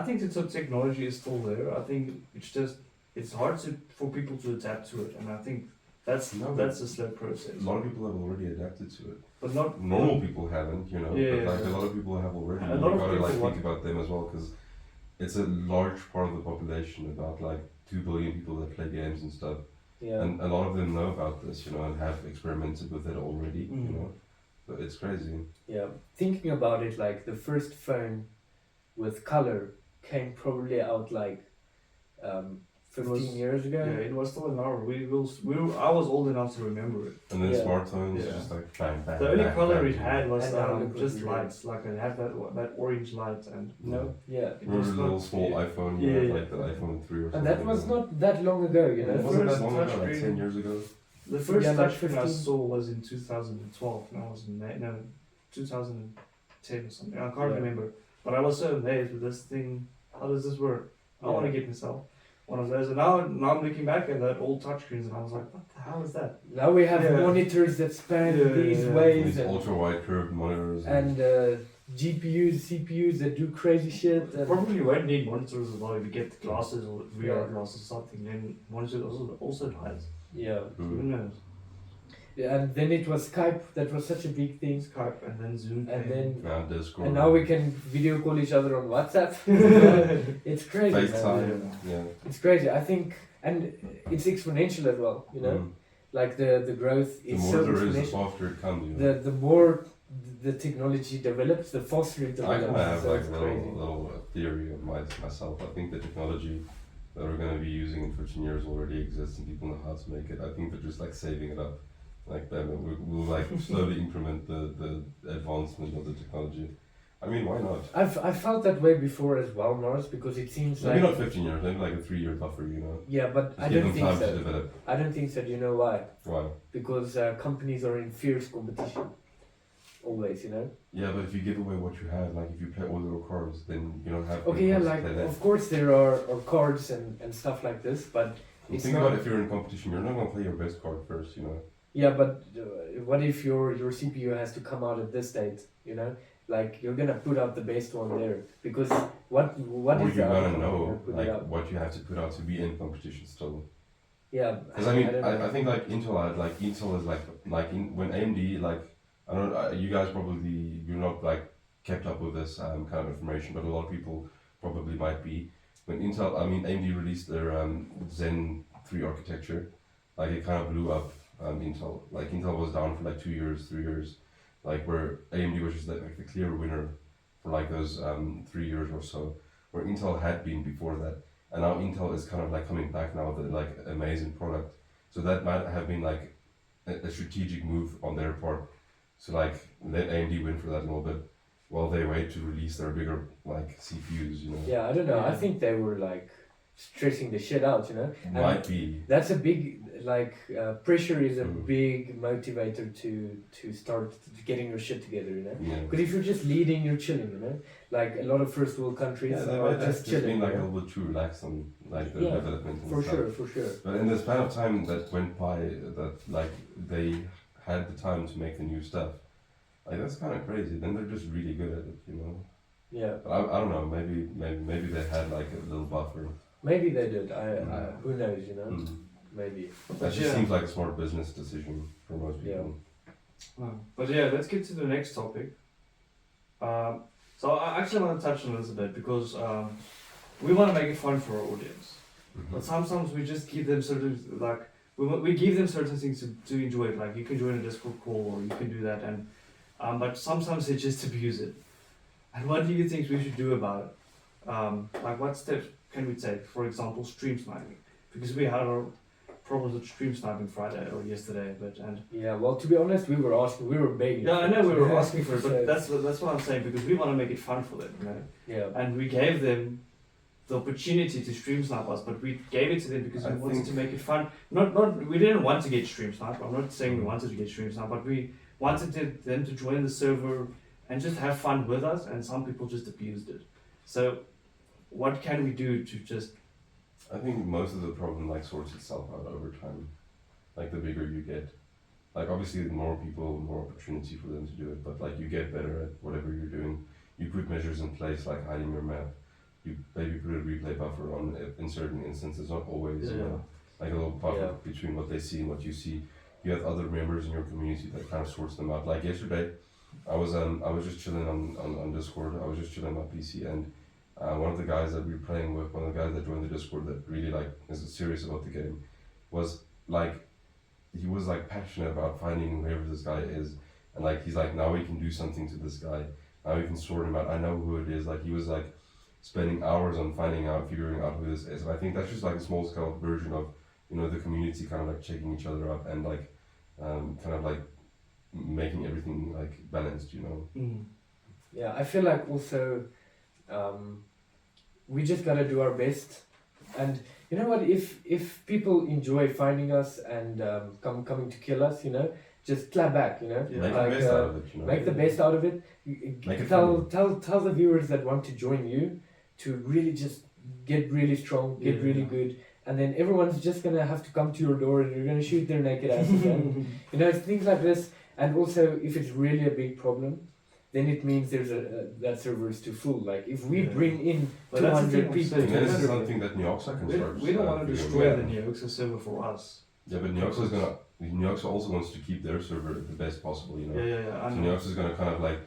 I think the technology is still there. I think it's hard for people to adapt to it, and I think that's
No, but-
that's a slow process.
A lot of people have already adapted to it.
But not
Normal people haven't,
Yeah,
but like
yeah.
a lot of people have already.
A
You
lot of
gotta
people
like
want-
think about them as well, because it's a large part of the population, about like 2 billion people that play games and stuff,
Yeah.
and a lot of them know about this, and have experimented with it already,
Mm.
So it's crazy.
Yeah, thinking about it, like the first phone with color came probably out like 15 years ago.
Yeah, it was still an hour. I was old enough to remember it.
And then
Yeah.
smartphones
Yeah.
just like bang bang.
The only
bang,
color
bang.
it had was
And now look
just
what we
lights, like it had that orange light, and
No, yeah,
it
Remember
was
the little
not-
small
yeah.
iPhone?
Yeah,
You had
yeah.
like the iPhone 3 or something.
and that was not that long ago, you know.
Yeah,
It wasn't
first
that long ago, like
touchscreen.
10 years ago.
The first
Yeah, like
touchscreen I
15.
saw was in 2012, and I was no 2010 or something. I can't
Yeah.
remember, but I was so amazed with this thing. How does this work? I want to get myself one of those. And now I'm looking back at that old touchscreens, and I was like, what the hell is that?
Now we have
Yeah.
monitors that span
Yeah,
these
yeah.
ways,
These
and,
ultra wide curved monitors.
GPUs, CPUs that do crazy shit. And
Probably won't need monitors as well if you get glasses or VR
Yeah.
glasses or something. Then monitors also lights.
yeah.
Mm.
Who knows?
Yeah, and then it was Skype that was such a big thing,
Skype and then Zoom.
and then
Now Discord.
and now we can video call each other on WhatsApp. It's crazy. man.
FaceTime. Yeah.
It's crazy. I think, and it's exponential as well. You know,
Mm.
like the growth
The
is
more
so
there is, the
exponential.
faster it comes.
The more the technology develops, the faster it
I
develops.
kind of have
so
like
it's
a
crazy.
little theory of myself. I think the technology that we're going to be using in 15 years already exists, and people know how to make it. I think they're just like saving it up. Like that, we'll like slowly increment the advancement of the technology. I mean, why not?
I felt that way before as well, Norris, because it seems
Maybe
like
not 15 years, maybe like a 3-year buffer,
yeah, but
Just
I
give
don't
them
think
time to
so.
develop.
I don't think so. You know why?
Why?
Because companies are in fierce competition. Always, you know.
Yeah, but if you give away what you have, like if you play all your cards, then you don't have.
Okay, yeah,
cards to
like
play that.
of course there are cards and stuff like this, but it's
Think
not.
about if you're in competition, you're not gonna play your best card first,
Yeah, but what if your CPU has to come out at this date? You know, like you're gonna put out the best one there because what
or
is
you're
the
gonna
outcome
know
when you put it
like
out?
what you have to put out to be in competition still.
Yeah,
Because I mean,
don't know.
I think like Intel is like when AMD like I don't you guys probably you're not like kept up with this kind of information, but a lot of people probably might be. When AMD released their Zen 3 architecture, like it kind of blew up Intel. Like Intel was down for like 2 years, 3 years, like where AMD was just like the clear winner for like those 3 years or so, where Intel had been before that. And now Intel is kind of like coming back now with like amazing product. So that might have been like a strategic move on their part. So like let AMD win for that a little bit. while they wait to release their bigger like CPUs, you know.
Yeah, I don't know. I
Yeah.
think they were like stressing the shit out, you know. And
Might be.
that's a big pressure is a
Mm.
big motivator to start getting your shit together, you know.
Yeah.
Because if you're just leading, you're chilling, you know. Like a lot of first world countries
Yeah, they
are
might have
just
just
chilling.
been like a
you know?
little bit too relaxed on like the
Yeah,
development and
For
stuff.
sure, for sure.
But in the span of time that went by, that like they had the time to make the new stuff, like that's kind of crazy. Then they're just really good at it, you know.
Yeah,
But I don't know. Maybe they had like a little buffer.
maybe they did. Who knows, you know?
Mm.
Maybe.
That just seems like a smart business decision for most
Yeah.
people.
But yeah, let's get to the next topic. So I actually want to touch on this a bit because we want to make it fun for our audience. But sometimes we just give them certain like we give them certain things to enjoy it. Like you can join a Discord call or you can do that, and but sometimes they just abuse it. And what do you think we should do about it? Like what steps can we take? For example, stream sniping, because we had our problems with stream sniping Friday or yesterday, and
Yeah, well, to be honest, we were begging.
yeah, I know we were
Yeah.
asking for it, but that's what I'm saying, because we want to make it fun for them, you know.
Yeah.
And we gave them the opportunity to stream snipe us, but we gave it to them because we
I
wanted
think-
to make it fun. Not we didn't want to get stream sniped. I'm not saying we wanted to get stream sniped, but we wanted them to join the server and just have fun with us. And some people just abused it. So, what can we do to just?
I think most of the problem like sorts itself out over time. Like the bigger you get, like obviously more people, more opportunity for them to do it. But like you get better at whatever you're doing. You put measures in place like hiding your map. You maybe put a replay buffer on it in certain instances, not always. You know, like a little buffer between what they see and what you see. You have other members in your community that kind of sorts them out. Like yesterday, I was just chilling on Discord. I was just chilling on my PC, and one of the guys that we were playing with, one of the guys that joined the Discord that really like is serious about the game, was like, he was like passionate about finding whoever this guy is, and like he's like, now we can do something to this guy. Now we can sort him out. I know who it is. Like he was like spending hours on figuring out who this is. And I think that's just like a small scale version of, you know, the community kind of like checking each other up and like kind of like making everything like balanced, you know.
Yeah, I feel like also we just gotta do our best, and you know what? If people enjoy finding us and coming to kill us, you know, just clap back, you know.
Yeah.
Make
Like,
the best out of it, you know.
Make the best out of it.
Make it
Tell the viewers that want to join you to really just get really strong, get really good, and then everyone's just gonna have to come to your door and you're gonna shoot their naked asses. And, you know, it's things like this. And also, if it's really a big problem, then it means there's that server is too full. Like if we bring in
But that's the
200
thing I'm
people,
saying.
to
And
the
this is
server,
something that Neoxa can start.
We don't want to
figuring
destroy
out.
the Neoxa server for us.
Yeah, but Neoxa also wants to keep their server the best possible, you know.
Yeah. I
So
know.
Neoxa is gonna kind of like,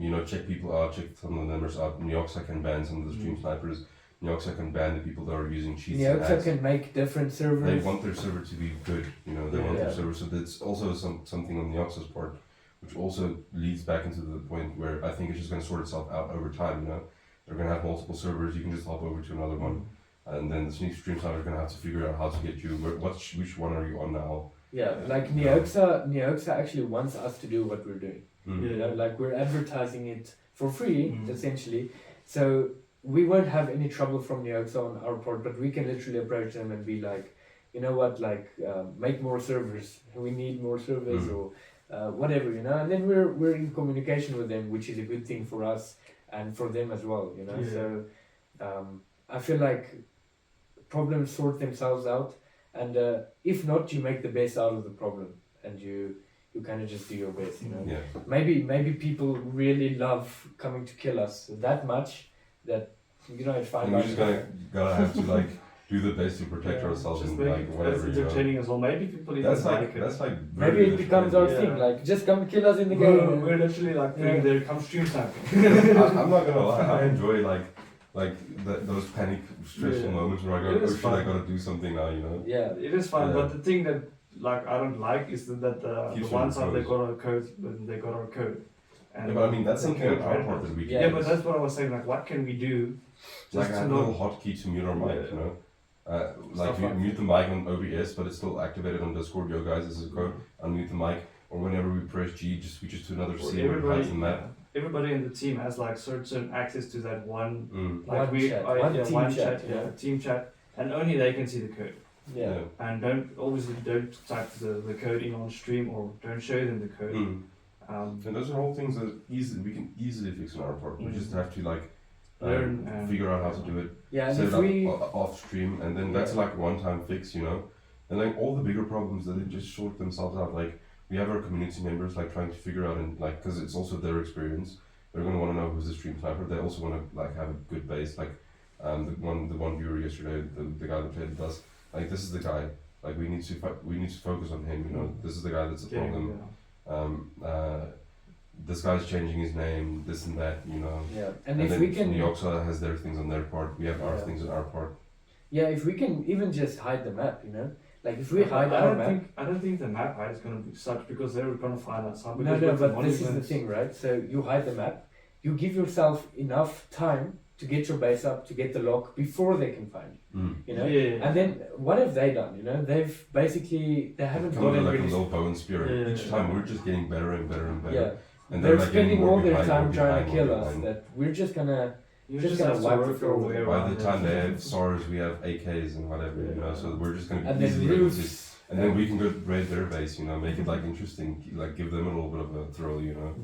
you know, check people out, check some of the members out. Neoxa can ban some of the stream snipers. Neoxa can ban the people that are using cheats and
Neoxa
hacks.
can make different servers.
They want their server to be good, you know. They want their
Yeah.
server, so that's also something on Neoxa's part, which also leads back into the point where I think it's just gonna sort itself out over time. You know, they're gonna have multiple servers. You can just hop over to another one, and then the stream snipers are gonna have to figure out how to get you. Which one are you on now?
Yeah, like Neoxa actually wants us to do what we're doing.
Mm.
You know, like we're advertising it for free,
Mm.
essentially. So we won't have any trouble from Neoxa on our part, but we can literally approach them and be like, you know what, like make more servers. We need more servers or whatever, you know. And then we're in communication with them, which is a good thing for us and for them as well, you know.
Yeah.
So I feel like problems sort themselves out, and if not, you make the best out of the problem, and you kind of just do your best, you know.
Yeah.
Maybe people really love coming to kill us that much that, you know, it's fine.
And we're just gotta have to like do the best to protect
Yeah,
ourselves
just
and
make
like
it
whatever,
as
you know.
entertaining as well. Maybe people even
That's
like it.
that's like
Maybe
very
it becomes our
Yeah.
thing, like just come kill us in the game.
We're literally like playing
Yeah.
there comes stream sniping.
I'm not gonna lie, I enjoy like those panic, stressful
Yeah.
moments where I
It
go,
is
oh shit, I
fun.
gotta do something now, you know.
Yeah,
It is fun,
Yeah.
but the thing that like I don't like is that
Keeps
the one
you
side they
close.
got our code, they got our code. And
Yeah, but I mean that's
the
something on
code
our
red
part
hat.
that we can
Yeah,
Yeah,
use.
but that's what I was saying. Like, what can we do?
Like
Just
I
to
have a
know.
little hotkey to mute our mic,
Yeah.
you know. Like
Stuff
you
like
mute the mic on OBS, but it's still activated on Discord. Yo guys, this is a code. Unmute the mic, or whenever we press G, just switch it to another
For
scene where it hides
everybody.
the map.
everybody in the team has like certain access to that one,
One chat,
team chat, and only they can see the code.
Yeah.
And don't type the code in on stream or don't show them the code.
And those are all things that we can easily fix on our part. We just have to like
learn and
figure out how to do it.
Yeah, and
set
if
it
we
up off stream, and then that's like a one-time fix, you know. And like all the bigger problems that they just sort themselves out. Like we have our community members like trying to figure out, and like because it's also their experience, they're gonna want to know who's the stream sniper. They also want to like have a good base. Like the one viewer yesterday, the guy that played with us. Like this is the guy. Like we need to focus on him. You know, this is the guy that's a problem. This guy's changing his name, this and that, you know.
Yeah, and if we can,
Yoxa has their things on their part. We have our things on our part.
Yeah, if we can even just hide the map, you know, like if we hide our map.
I don't think the map hide is going to be such because they're going to find us out.
No, but this is the thing, right? So you hide the map, you give yourself enough time to get your base up, to get the lock before they can find you. You know, and then what have they done? You know, they haven't gotten
like
really
a little bow and spear. Each time we're just getting better and better and better.
Yeah.
And
they're
like
spending all their time trying to kill us.
behind.
That we're just gonna
just
gonna
have to
wipe
work
the floor
your way
with.
By
around
the time they have SARS, we have AKs and whatever, you know. So we're just gonna
and
be
then
easily able to.
roofs.
And then we can go raid their base, you know, make it like interesting, like give them a little bit of a thrill, you know.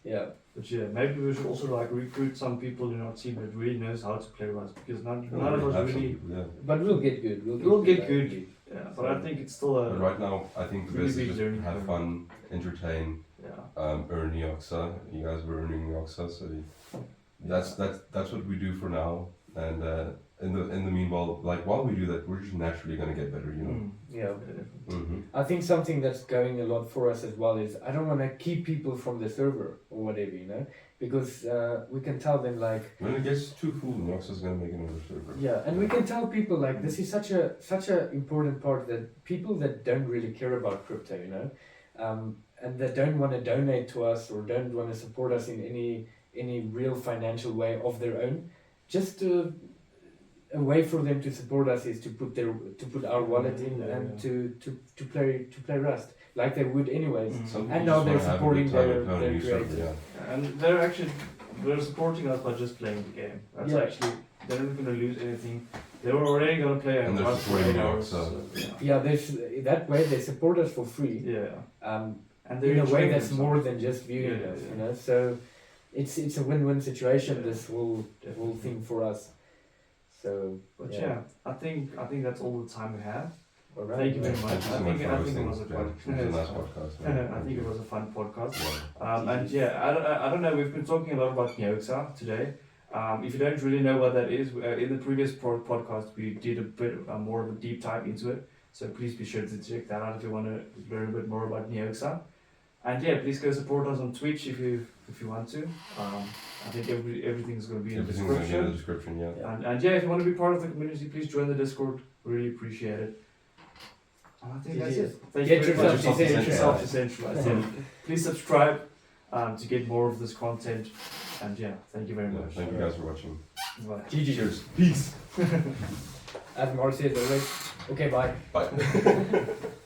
Yeah.
But yeah, maybe we should also like recruit some people in our team that really knows how to play Rust because none of us really.
Yeah.
But we'll get good.
We'll get good. Yeah, but I think it's still
But right now, I think the
really
best
big
is
learning
just have
curve.
fun, entertain, earn Yoxa. You guys were earning Yoxa, so that's what we do for now. And in the meanwhile, like while we do that, we're just naturally gonna get better, you know.
Yeah.
Mm-hmm.
I think something that's going a lot for us as well is I don't want to keep people from the server or whatever, you know, because we can tell them like.
When it gets too full, Yoxa's gonna make another server.
Yeah, and we can tell people like this is such a important part that people that don't really care about crypto, you know, and that don't want to donate to us or don't want to support us in any real financial way of their own, just a way for them to support us is to put our wallet in and to play Rust like they would anyways. And now they're supporting their creators.
And they're supporting us by just playing the game. That's actually they're not going to lose anything. They were already going to play
and they're
Rust for
supporting
8 hours.
So,
there's that way they support us for free.
Yeah. And
In a way that's
themselves.
more than just viewing us, you know. So it's a win-win situation. This whole thing for us. So,
but I think that's all the time we have.
All right.
Thank you very much.
Thank you so
I
much
think
for
it was a
hosting. It was a nice podcast.
I think it was a fun podcast.
Yeah.
And I don't know. We've been talking a lot about Yoxa today. If you don't really know what that is, in the previous podcast we did a bit more of a deep dive into it. So please be sure to check that out if you want to learn a bit more about Yoxa. And please go support us on Twitch if you want to. I think everything's going to be in the description.
Everything's going to be in the description, yeah.
And if you want to be part of the community, please join the Discord. We really appreciate it. And I think that's it. Thank you very much. Get yourself decentralized. Please subscribe to get more of this content. And thank you very much.
Thank you guys for watching.
Bye.
GG.
Cheers.
Peace.
As Mark says always. Okay, bye.
Bye.